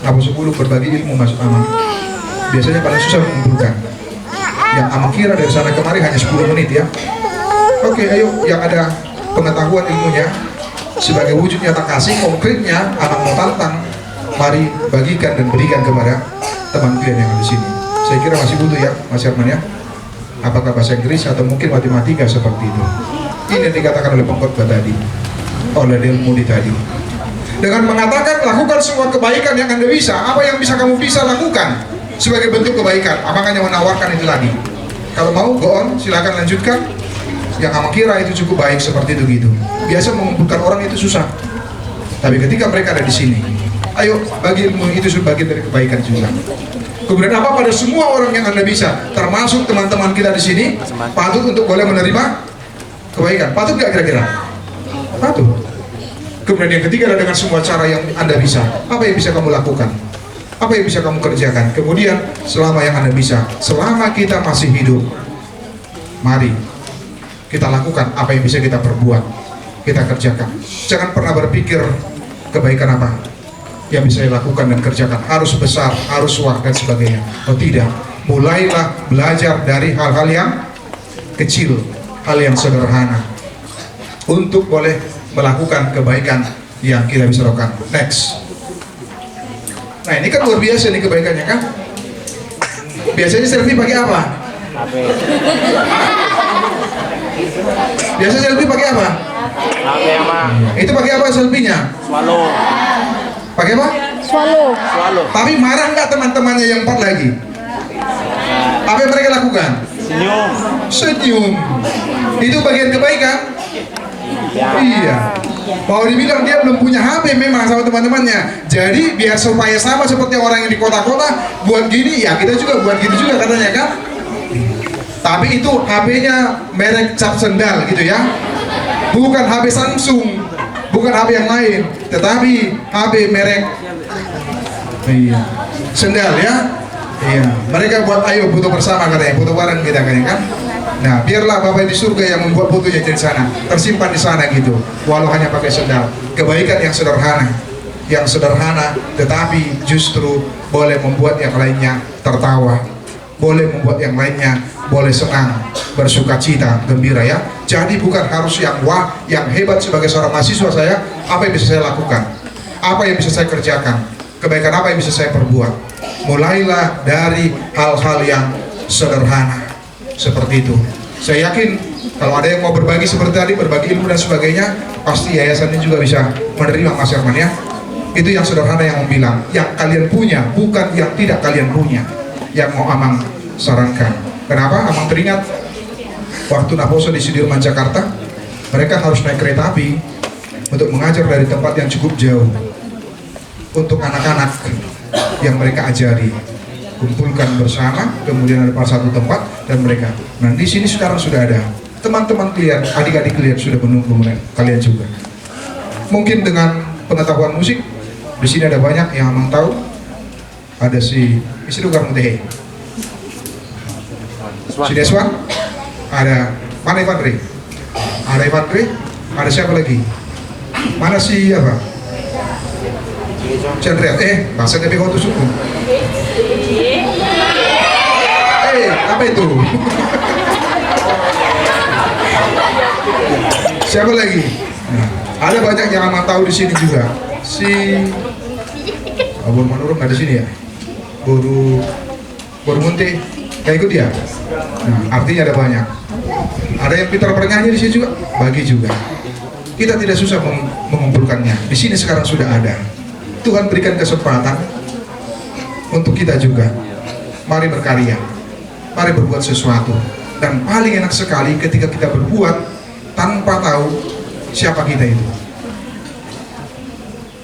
Naposo Bulung berbagi ilmu masuk Amang biasanya paling susah mengumpulkan. Yang Amang kira dari sana kemari hanya 10 menit ya. Oke, ayo yang ada pengetahuan ilmunya sebagai wujud nyata kasih konkretnya, Amang mau tantang, mari bagikan dan berikan kepada teman kalian yang ada di sini. Saya kira masih butuh ya Mas Herman ya. Apakah bahasa Inggris atau mungkin matematika seperti itu. Ini yang dikatakan oleh pengkhotbah tadi, oleh Delmudi tadi. Dengan mengatakan lakukan semua kebaikan yang Anda bisa. Apa yang bisa kamu bisa lakukan sebagai bentuk kebaikan? Apakah hanya menawarkan itu tadi? Kalau mau go on, silakan lanjutkan. Yang kamu kira itu cukup baik seperti itu gitu. Biasa mengumpulkan orang itu susah. Tapi ketika mereka ada di sini, ayo bagi ilmu itu sebagian dari kebaikan juga. Kemudian apa? Pada semua orang yang Anda bisa, termasuk teman-teman kita di sini, patut untuk boleh menerima kebaikan. Patut nggak kira-kira? Patut. Kemudian yang ketiga adalah dengan semua cara yang Anda bisa. Apa yang bisa kamu lakukan? Apa yang bisa kamu kerjakan? Kemudian selama yang Anda bisa, selama kita masih hidup, mari kita lakukan apa yang bisa kita perbuat, kita kerjakan. Jangan pernah berpikir kebaikan apa yang bisa dilakukan dan kerjakan, harus besar, harus wah dan sebagainya. Oh tidak, mulailah belajar dari hal-hal yang kecil, hal yang sederhana, untuk boleh melakukan kebaikan yang kita bisa lakukan. Next. Nah ini kan luar biasa nih kebaikannya kan. Biasanya selfie pakai apa? Biasa selfie pakai apa? Itu pakai apa selfie-nya? Swallow. Pakai apa? Swallow. Tapi marah nggak teman-temannya yang 4 lagi? Apa yang mereka lakukan? Senyum. Itu bagian kebaikan. Iya. Mau dibilang dia belum punya HP memang sama teman-temannya. Jadi biar supaya sama seperti orang yang di kota-kota buat gini, ya kita juga buat gitu juga katanya kan. Tapi itu HP-nya merek cap sendal gitu ya. Bukan HP Samsung, bukan HP yang lain, tetapi HP merek sendal ya. Iya. Mereka buat ayo foto bersama katanya, foto bareng kita kan. Nah, biarlah Bapak di surga yang membuat fotonya di sana, tersimpan di sana gitu. Walau hanya pakai sendal. Kebaikan yang sederhana, tetapi justru boleh membuat yang lainnya tertawa, boleh membuat yang lainnya boleh senang, bersuka cita, gembira ya. Jadi bukan harus yang wah, yang hebat. Sebagai seorang mahasiswa saya, apa yang bisa saya lakukan? Apa yang bisa saya kerjakan? Kebaikan apa yang bisa saya perbuat? Mulailah dari hal-hal yang sederhana seperti itu. Saya yakin kalau ada yang mau berbagi seperti tadi, berbagi ilmu dan sebagainya, pasti yayasan ini juga bisa menerima Mas Herman ya. Itu yang sederhana yang bilang, yang kalian punya bukan yang tidak kalian punya, yang mau Amang sarankan. Kenapa? Amang teringat waktu Naposo di Sudirman Jakarta, mereka harus naik kereta api untuk mengajar dari tempat yang cukup jauh untuk anak-anak yang mereka ajari. Kumpulkan bersama, kemudian ada pada satu tempat dan mereka. Nah di sini sekarang sudah ada teman-teman kalian, adik-adik kalian sudah menunggu kalian juga. Mungkin dengan pengetahuan musik, di sini ada banyak yang Amang tahu. Ada si Isrugar Mutehe, si Deswan, ada mana Ivan Re, ada Ivan Re, ada siapa lagi? Mana si apa? Chandra, bahasa Dewi Kotu Suku. Apa itu? Siapa lagi? Nah, ada banyak yang Amang tahu di sini juga. Si Abur Manurung ada di sini ya. Boru Munte, kayak ikut dia. Nah, artinya ada banyak. Ada yang pintar bernyanyi di sini juga, bagi juga. Kita tidak susah mengumpulkannya. Di sini sekarang sudah ada. Tuhan berikan kesempatan untuk kita juga. Mari berkarya, mari berbuat sesuatu. Dan paling enak sekali ketika kita berbuat tanpa tahu siapa kita itu.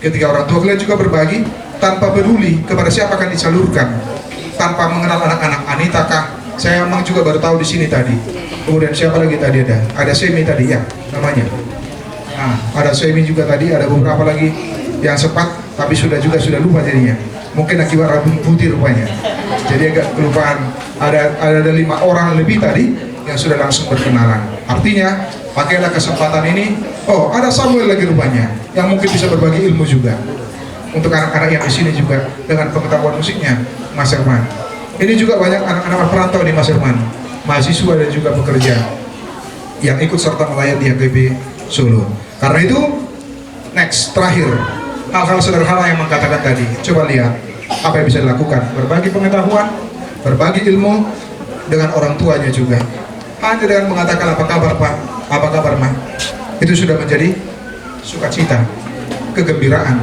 Ketika orang tua kalian juga berbagi tanpa peduli kepada siapa akan disalurkan, tanpa mengenal anak-anak. Anita kah? Saya memang juga baru tahu di sini tadi. Kemudian siapa lagi tadi ada Semi tadi ya namanya. Nah, ada Semi juga tadi, ada beberapa lagi yang sempat tapi sudah lupa jadinya. Mungkin akibat rambut putih rupanya. Jadi agak kelupaan. Ada 5 orang lebih tadi yang sudah langsung berkenalan. Artinya, pakailah kesempatan ini. Oh, ada Samuel lagi rupanya yang mungkin bisa berbagi ilmu juga. Untuk anak-anak yang di sini juga dengan pengetahuan musiknya, Mas Herman. Ini juga banyak anak-anak perantau di Mas Herman, mahasiswa dan juga pekerja yang ikut serta melayani di HKP Solo. Karena itu, next, terakhir, hal-hal sederhana yang mengatakan tadi. Coba lihat apa yang bisa dilakukan. Berbagi pengetahuan, berbagi ilmu dengan orang tuanya juga. Hanya dengan mengatakan apa kabar Pak, apa kabar Ma, itu sudah menjadi sukacita, kegembiraan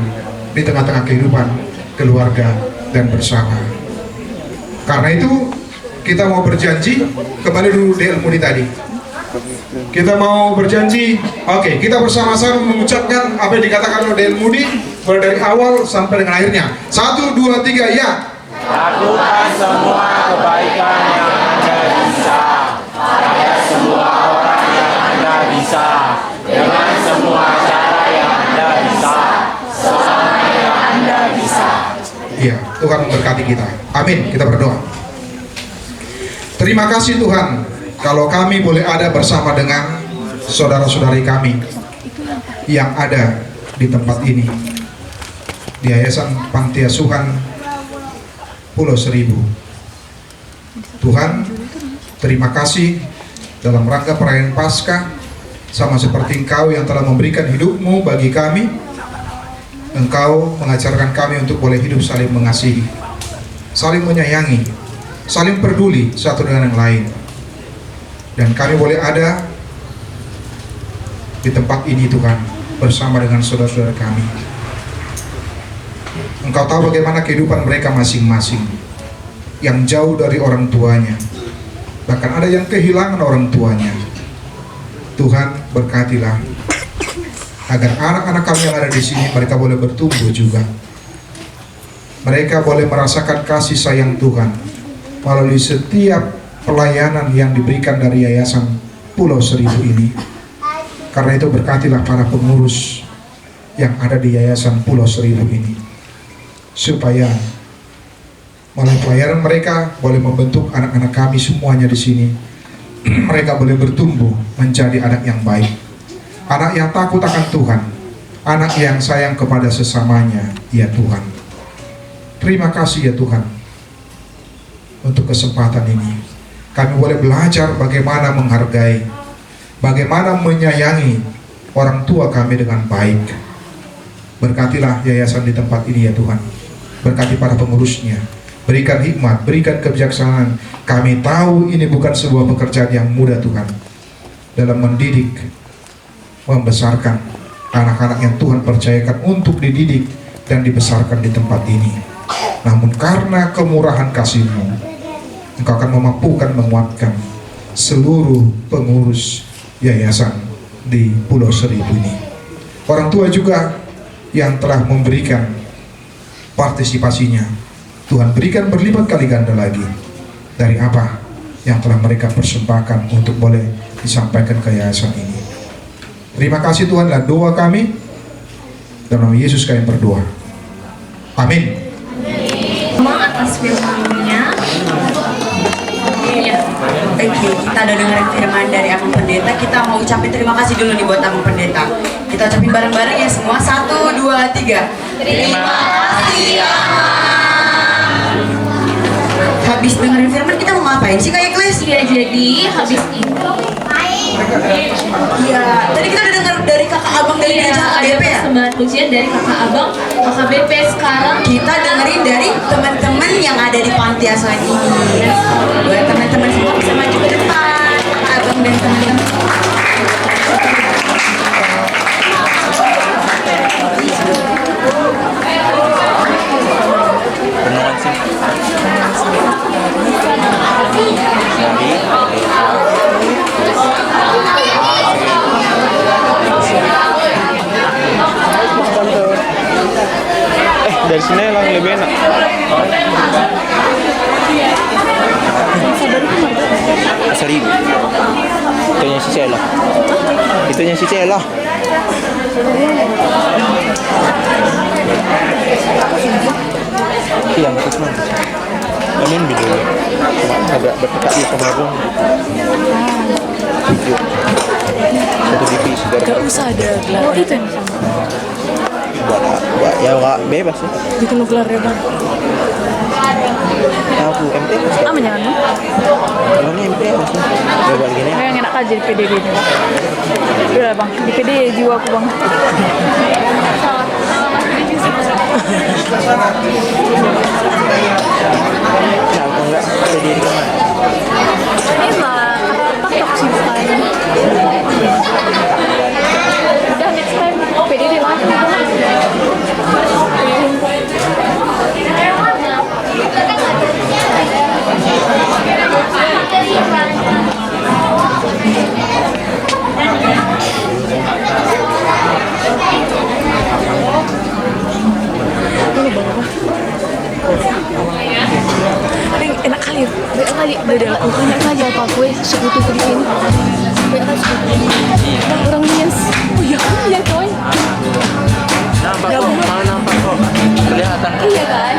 di tengah-tengah kehidupan keluarga dan bersama. Karena itu kita mau berjanji, kembali dulu di ilmu tadi. Kita mau berjanji, oke, kita bersama-sama mengucapkan apa yang dikatakan oleh Del Mudi mulai dari awal sampai dengan akhirnya. 1, 2, 3, ya. Lakukan semua kebaikan yang Anda bisa pada semua orang yang Anda bisa dengan semua cara yang Anda bisa selama yang Anda bisa. Iya, Tuhan memberkati kita. Amin. Kita berdoa. Terima kasih Tuhan, kalau kami boleh ada bersama dengan saudara-saudari kami yang ada di tempat ini, di Yayasan Panti Asuhan Pulau Seribu. Tuhan, terima kasih dalam rangka perayaan Paskah, sama seperti Engkau yang telah memberikan hidupmu bagi kami. Engkau mengajarkan kami untuk boleh hidup saling mengasihi, saling menyayangi, saling peduli satu dengan yang lain. Dan kami boleh ada di tempat ini Tuhan, bersama dengan saudara-saudara kami. Engkau tahu bagaimana kehidupan mereka masing-masing, yang jauh dari orang tuanya, bahkan ada yang kehilangan orang tuanya. Tuhan, berkatilah agar anak-anak kami yang ada di sini, mereka boleh bertumbuh juga. Mereka boleh merasakan kasih sayang Tuhan melalui setiap pelayanan yang diberikan dari Yayasan Pulau Seribu ini. Karena itu berkatilah para pengurus yang ada di Yayasan Pulau Seribu ini, supaya melalui pelayanan mereka boleh membentuk anak-anak kami semuanya di sini. Mereka boleh bertumbuh menjadi anak yang baik, anak yang takut akan Tuhan, anak yang sayang kepada sesamanya, ya Tuhan. Terima kasih ya Tuhan untuk kesempatan ini. Kami boleh belajar bagaimana menghargai, bagaimana menyayangi orang tua kami dengan baik. Berkatilah yayasan di tempat ini ya Tuhan. Berkati para pengurusnya, berikan hikmat, berikan kebijaksanaan. Kami tahu ini bukan sebuah pekerjaan yang mudah Tuhan, dalam mendidik, membesarkan anak-anak yang Tuhan percayakan untuk dididik dan dibesarkan di tempat ini. Namun karena kemurahan kasih-Mu, Engkau akan memampukan, menguatkan seluruh pengurus yayasan di Pulau Seribu ini. Orang tua juga yang telah memberikan partisipasinya, Tuhan berikan berlipat kali ganda lagi dari apa yang telah mereka persembahkan untuk boleh disampaikan ke yayasan ini. Terima kasih Tuhan, dan doa kami dalam nama Yesus kami berdoa. Amin. Atas firman-Nya. Thank you. Kita udah dengerin firman dari Abang Pendeta. Kita mau ucapin terima kasih dulu nih buat Abang Pendeta. Kita ucapin bareng-bareng ya semua. 1, 2, 3. Terima kasih Abang. Habis dengerin firman kita mau ngapain sih kayak kelas? Iya, jadi habis itu Iya, tadi kita udah dengar dari kakak abang dari gereja KBP ya? Persembahan pujian dari kakak abang KBP. Sekarang kita dengerin dari teman-teman yang ada di panti asuhan ini. Buat teman-teman semua bisa maju ke depan, abang dan teman-teman. Dari sini lah lebih enak. Seribu. Itunya si Cela. Itunya si Cela. Iya, maksud mana? Amin video. Agak berdekat di kemarin. Video. Satu divisi dari. Gak usah ada gelar. Oh itu yang sama. Buat ya Wak, bebas ya. Bikin lu gelar ya bang. Aku MT. Ah jangan lu. Gimana MT maksudnya? Bebas gini. Yang enak aja di PDD ini. Udah bang, di PDD jiwa aku bang. Kenapa enggak PDD kemana? Ini mah patok sih bukan. Udah next time PDD lagi. Ini Woi, sekutu di sini. Kelihatan sekutu. Orang Nias. Oh iya, iya coy. Nampak kok, mau nampak kok. Kelihatan kok. Iya kan?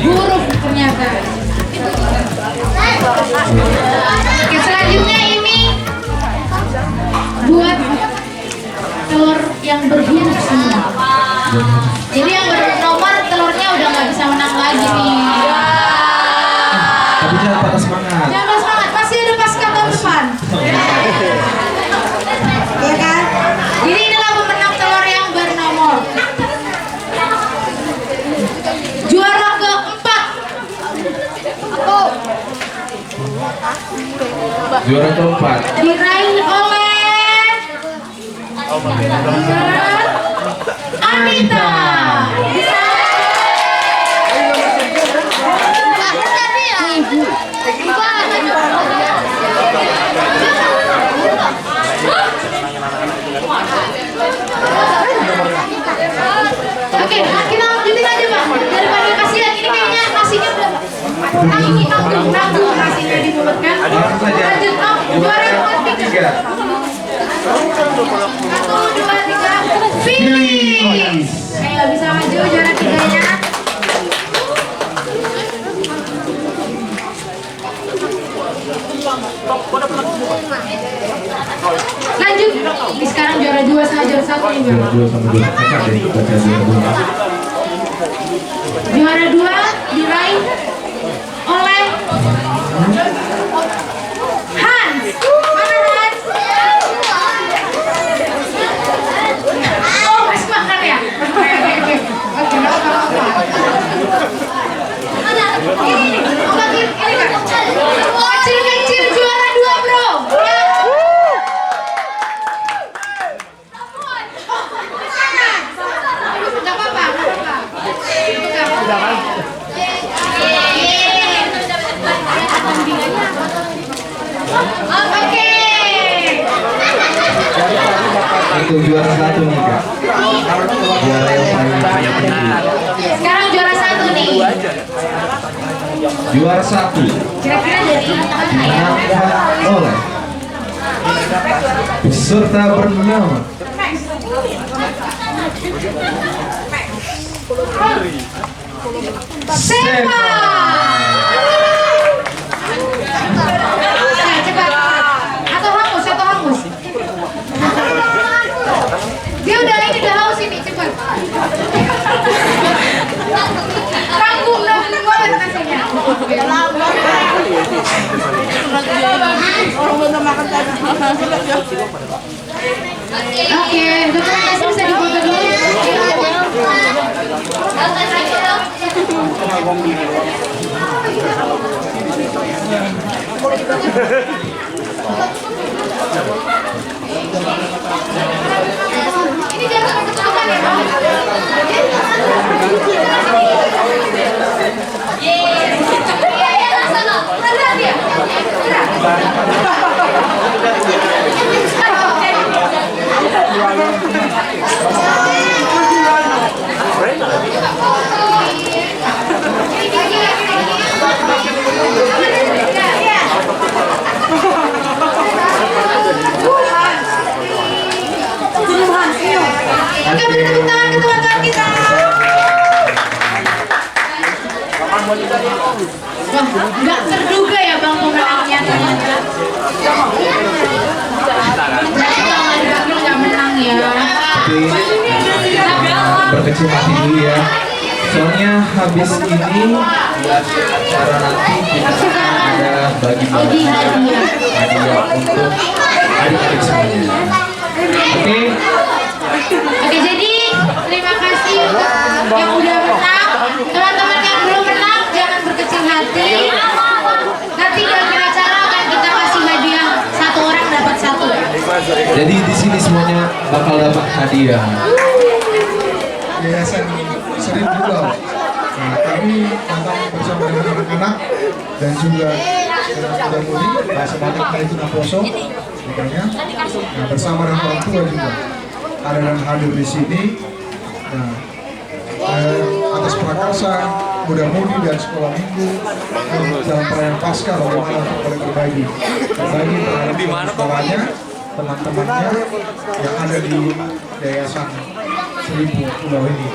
Huruf ternyata. Oke, selanjutnya ini buat telur yang berhuruf semua. Jadi yang bernomor telurnya udah nggak bisa menang lagi nih. Tapi jangan patah semangat. Jangan patah semangat, pasti ada Paskah tahun depan. Juara keempat. diraih oleh Anita. Oke, kita lanjutin aja Pak. Daripada kasihan ini kayaknya nasinya udah nanggung nasinya di mulut kan. Lanjut, juara nomor 3. 1, 2, 3, finish. Ayo bisa maju juara 3-nya. Lanjut. Ini sekarang juara 2 sama juara 1 nih Bang. Juara 2 diraih oleh Hans. Mana Hans? Oh, masih makan ya? Oke, nggak apa-apa. Ini kecil juara 2 bro. Nggak apa-apa. Oke. Itu juara 1 nih Kak. Juara yang paling tinggi. Sekarang juara 1 nih. Juara 1 Kira-kira dari mana ya? diangkat oleh peserta bernama Sepa. Cepat. Atau hangus. Dia udah haus ini, cepat. Tanggung banget nasinya. Oke, dokumentasi bisa dibuka dulu. Ini jangan ketutupan ya Bang. Kita beri tepuk tangan ke teman-teman kita. Wah, nggak terduga ya Bang pemenangnya ternyata. Nggak menang ya. berkecil hati dulu ya. Soalnya habis ini acara nanti kita ada bagi-bagi hadiah untuk adik-adik semuanya. Oke. Oke, jadi terima kasih untuk yang udah menang. Teman-teman yang belum menang jangan berkecil hati. Nanti di akhir acara akan kita kasih hadiah, satu orang dapat satu. Jadi di sini semuanya bakal dapat hadiah. Yayasan Seribu Pulau. Nah, kami datang bersama dengan anak-anak dan juga muda-mudi bahasa Bataknya itu Naposo, makanya bersama dengan orang tua juga ada dan hadir di sini. Nah, atas prakarsa muda-mudi dan sekolah minggu dalam perayaan Paskah bagaimana untuk berbagi terhadap sekolahnya, teman-temannya yang ada di Yayasan Seribu Pulau ini.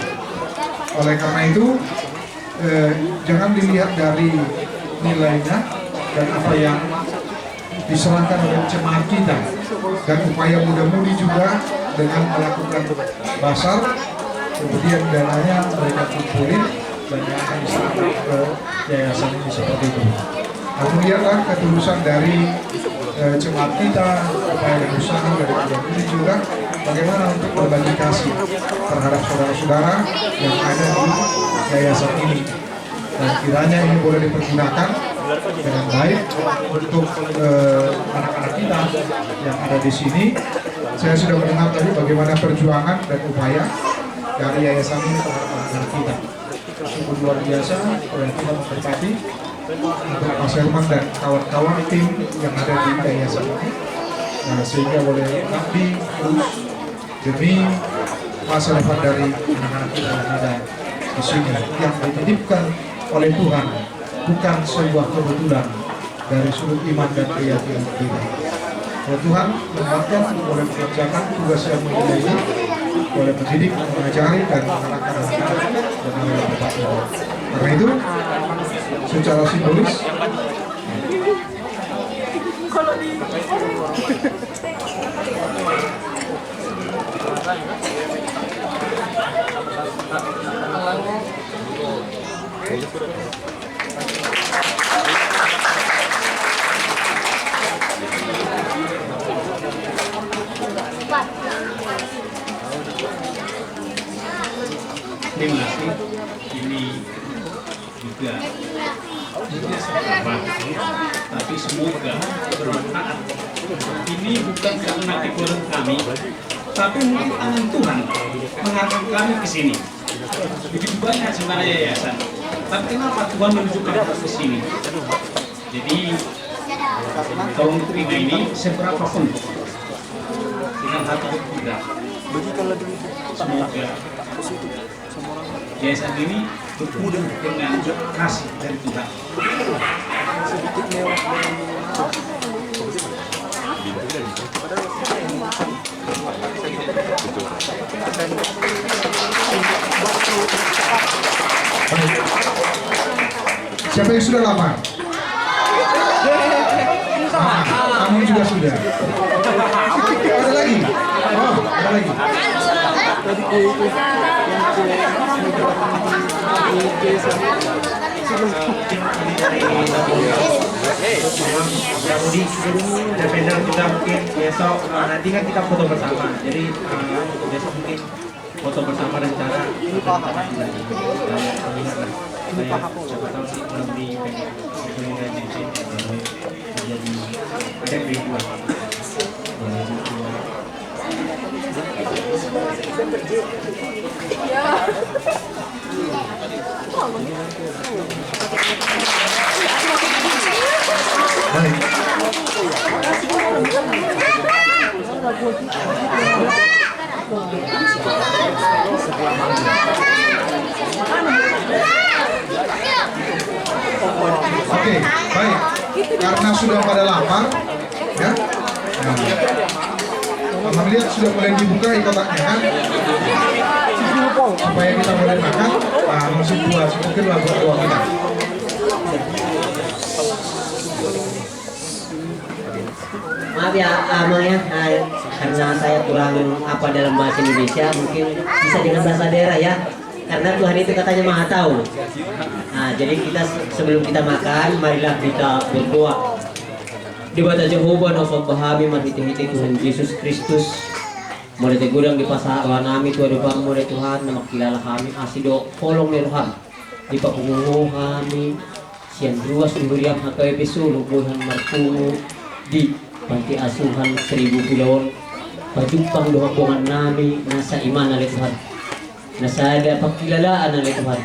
Oleh karena itu jangan dilihat dari nilainya dan apa yang diserahkan oleh jemaat kita, dan upaya muda-mudi juga dengan melakukan basar, kemudian dananya mereka kumpulin dan yang akan diserahkan ke yayasan ini seperti itu. Namun lihatlah ketulusan dari jemaat kita, upaya dan usaha dari muda-mudi juga bagaimana untuk berbagi kasih terhadap saudara-saudara yang ada di yayasan ini, dan kiranya ini boleh dipergunakan dengan baik untuk anak-anak kita yang ada di sini. Saya sudah mendengar tadi bagaimana perjuangan dan upaya dari yayasan ini terhadap anak-anak kita. Sungguh luar biasa, Tuhan memberkati untuk Mas Herman dan kawan-kawan tim yang ada di yayasan ini. Nah, sehingga boleh mengabdi terus demi masa depan dari anak-anak kita yang ada di sini, yang dititipkan oleh Tuhan, bukan sebuah kebetulan dari sudut iman dan keyakinan kita. Kalau Tuhan membuatkan boleh mengerjakan tugas yang mulia ini, boleh mendidik, mengajari dan mengarahkan anak-anak dengan tepat. Karena itu, secara simbolis, terima kasih. Ini juga sedikit, tapi semoga bermanfaat. Ini bukan karena kekuatan kami, tapi mungkin tangan Tuhan mengarahkan kami ke sini. Begitu banyak sebenarnya yayasan, tapi kenapa Tuhan menunjukkan ke sini? Jadi tolong terima ini seberapapun dengan hati kita. Semoga yayasan ini berpenuh dengan kasih dari Tuhan. siapa yang sudah lama? Kamu juga sudah. Ada lagi? Oh, ada lagi. Depender kita mungkin besok nanti kan kita foto bersama, jadi besok mungkin foto bersama rencana siapa tahu sih melalui jadi ada video. Oke, baik. Karena sudah pada lapar, ya. Nah, lihat sudah mulai dibuka kotaknya kan, supaya kita boleh makan. Nah, masuk buah, mungkin lah buah kita. Maaf ya Amang ya, karena saya kurang apa dalam bahasa Indonesia, mungkin bisa dengan bahasa daerah ya, karena Tuhan itu katanya maha tahu. Nah, jadi kita sebelum kita makan, marilah kita berdoa. Di bata Jehovah nosok bahami marhiti-hiti Tuhan Yesus Kristus. Mulai tegudang di pasaran kami Tuhan depan mulai Tuhan nama kilala kami asido kolong ni Tuhan. Di pakungungo kami siang ruas unduriang hakai besu lubuhan marpungu di panti asuhan 1000 Pulauan. Pajupang dohakongan nami nasa iman oleh Tuhan. Nasa ada pakilalaan oleh Tuhan.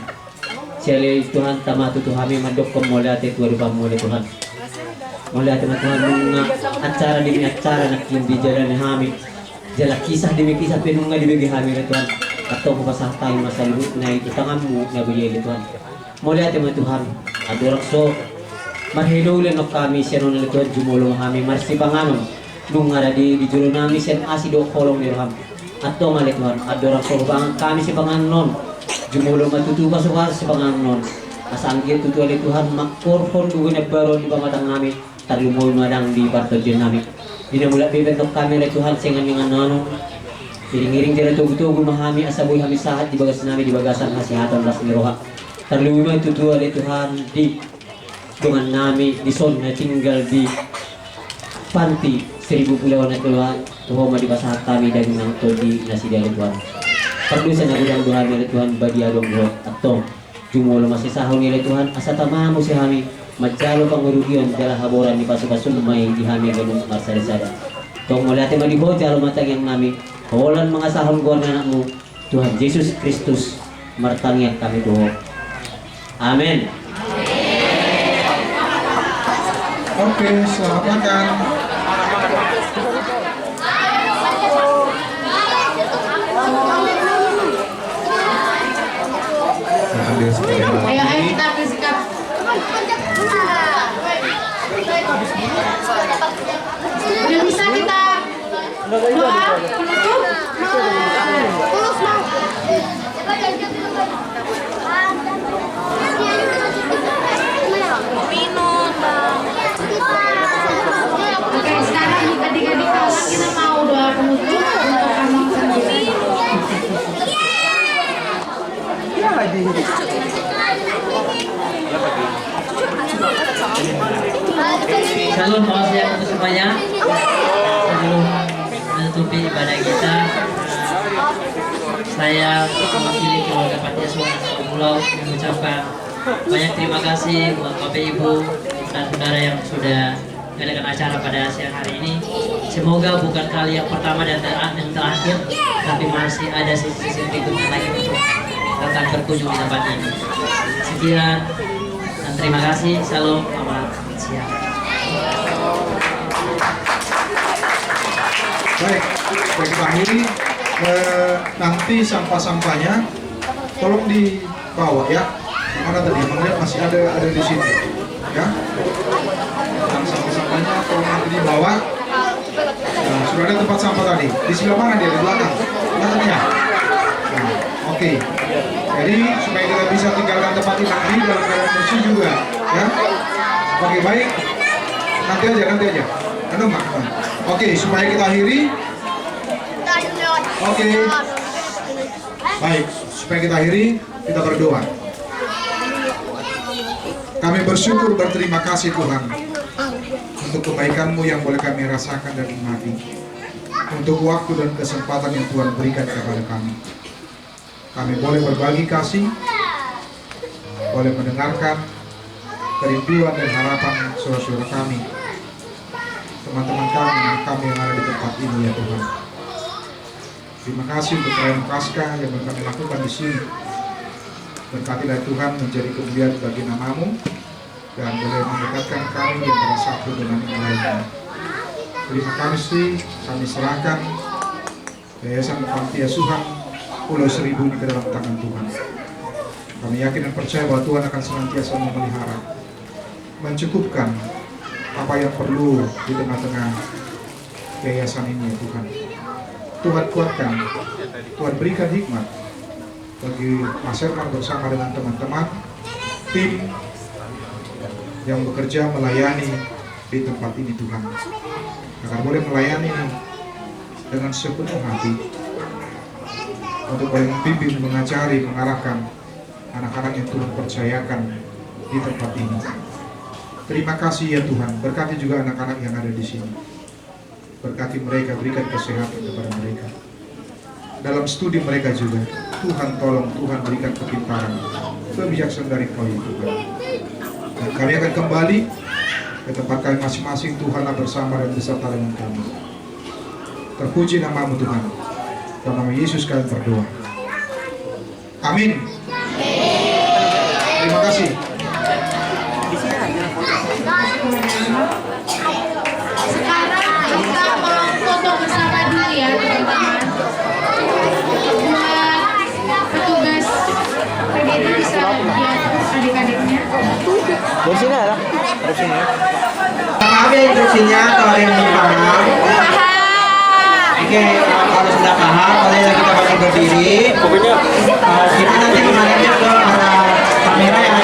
Siya Tuhan tamatu Tuhami madok komolate Tuhan depan mulai Tuhan. Mulai teman-teman mga acara demi acara nakin di jalan kami, jalan kisah demi kisah penunga dibagi kami Tuhan. Atau kupasah tayo masalubut na itu tanganmu na biyay Tuhan. Mulai teman Tuhan, adorak so marhinulan of kami siya nun Tuhan jumulong kami marsi panganon nung ada di julo nami siya asido kolong ni Tuhan. Atau malit Tuhan, adorak so bang kami si panganon jumulong matutuba so si panganon. Asanggit tutuan Tuhan makorpon dugo na baro di pamatang namin. Tarlumol madang di partojen namin. Dinamula bibentok kami oleh Tuhan sengan dengan nano. Iring-iring dari tugu-tugu mahami asaboy kami sahat di bagas namin di bagasan kasihatan las niroha. Tarlumol tutua oleh Tuhan di dengan nami di son na tinggal di panti 1000 Pulauan na Tuhan. Tuhoma di pasahat kami daging ng todi na siya oleh Tuhan. Perlu sa nagudang duhami oleh Tuhan bagi adong roh atong jumulo masisahon oleh Tuhan asa tamamu si kami macalo pangurugion jala haboran di pasu-pasu lumay ihami ganun marsada-sada. Tong mulati malibo jalo matang yang nami holan mga saham gor na anakmu Tuhan Yesus Kristus martangya kami doho. Amin. Oke, selamat makan. Ayo kita bersikap. Udah bisa kita doa penutup. Oke, sekarang adik-adik kelas kita mau doa penutup untuk Amang sendiri. Shalom, maaf ya untuk semuanya. Sebelum menutupi ibadah kita, saya mewakili keluarga Panti Asuhan Pulau mengucapkan banyak terima kasih buat Bapak Ibu dan saudara yang sudah mengadakan acara pada siang hari ini. Semoga bukan kali yang pertama dan yang terakhir, tapi masih ada sisi-sisi berikutnya lagi untuk datang berkunjung di tempat ini. Sekian dan terima kasih. Shalom, selamat siang. Baik, kita akhiri. Nanti sampah-sampahnya tolong dibawa ya. Mana tadi? Melihat masih ada di sini, ya. Dan sampah-sampahnya tolong nanti dibawa. Nah, sudah ada tempat sampah tadi. Di sebelah mana dia? Di belakang. Belakangnya. Nah, oke. Jadi supaya kita bisa tinggalkan tempat ini nanti dalam keadaan bersih juga, ya. Oke, baik. Nanti aja. Aduh, Mak. Oke, supaya kita akhiri. Oke. Baik, supaya kita akhiri, kita berdoa. Kami bersyukur berterima kasih Tuhan untuk kebaikan-Mu yang boleh kami rasakan dan nikmati, untuk waktu dan kesempatan yang Tuhan berikan kepada kami. Kami boleh berbagi kasih, boleh mendengarkan kerinduan dan harapan saudara-saudara kami, teman-teman kami yang ada di tempat ini ya Tuhan. Terima kasih untuk perayaan Paskah yang kami lakukan di sini. Berkatilah Tuhan menjadi kemuliaan bagi nama-Mu dan boleh mendekatkan kami yang bersatu dengan yang lainnya. Terima kasih kami serahkan Yayasan Panti Asuhan Pulau Seribu ini ke dalam tangan Tuhan. Kami yakin dan percaya bahwa Tuhan akan senantiasa memelihara, mencukupkan apa yang perlu di tengah-tengah yayasan ini ya Tuhan. Tuhan kuatkan, Tuhan berikan hikmat bagi Mas Herman bersama dengan teman-teman tim yang bekerja melayani di tempat ini Tuhan, agar boleh melayani dengan sepenuh hati untuk boleh membimbing, mengajari, mengarahkan anak-anak yang Tuhan percayakan di tempat ini. Terima kasih ya Tuhan, berkati juga anak-anak yang ada di sini. Berkati mereka, berikan kesehatan kepada mereka. Dalam studi mereka juga, Tuhan tolong, Tuhan berikan kepintaran, kebijaksanaan dari Kau ya Tuhan. Dan kami akan kembali ke tempat kami masing-masing. Tuhanlah bersama dan beserta dengan kami. Terpuji nama-Mu Tuhan. Dalam nama Yesus kami berdoa. Amin. Terima kasih. Sekarang kita mau foto bersama dulu ya teman-teman. Buat petugas PDT bisa lihat adik-adiknya. Dari sini ada? Dari sini. Maaf ya instruksinya kalau ada yang belum paham. Oke, kalau sudah paham, boleh kita bagi berdiri. Kita nanti kembalinya ke arah kamera yang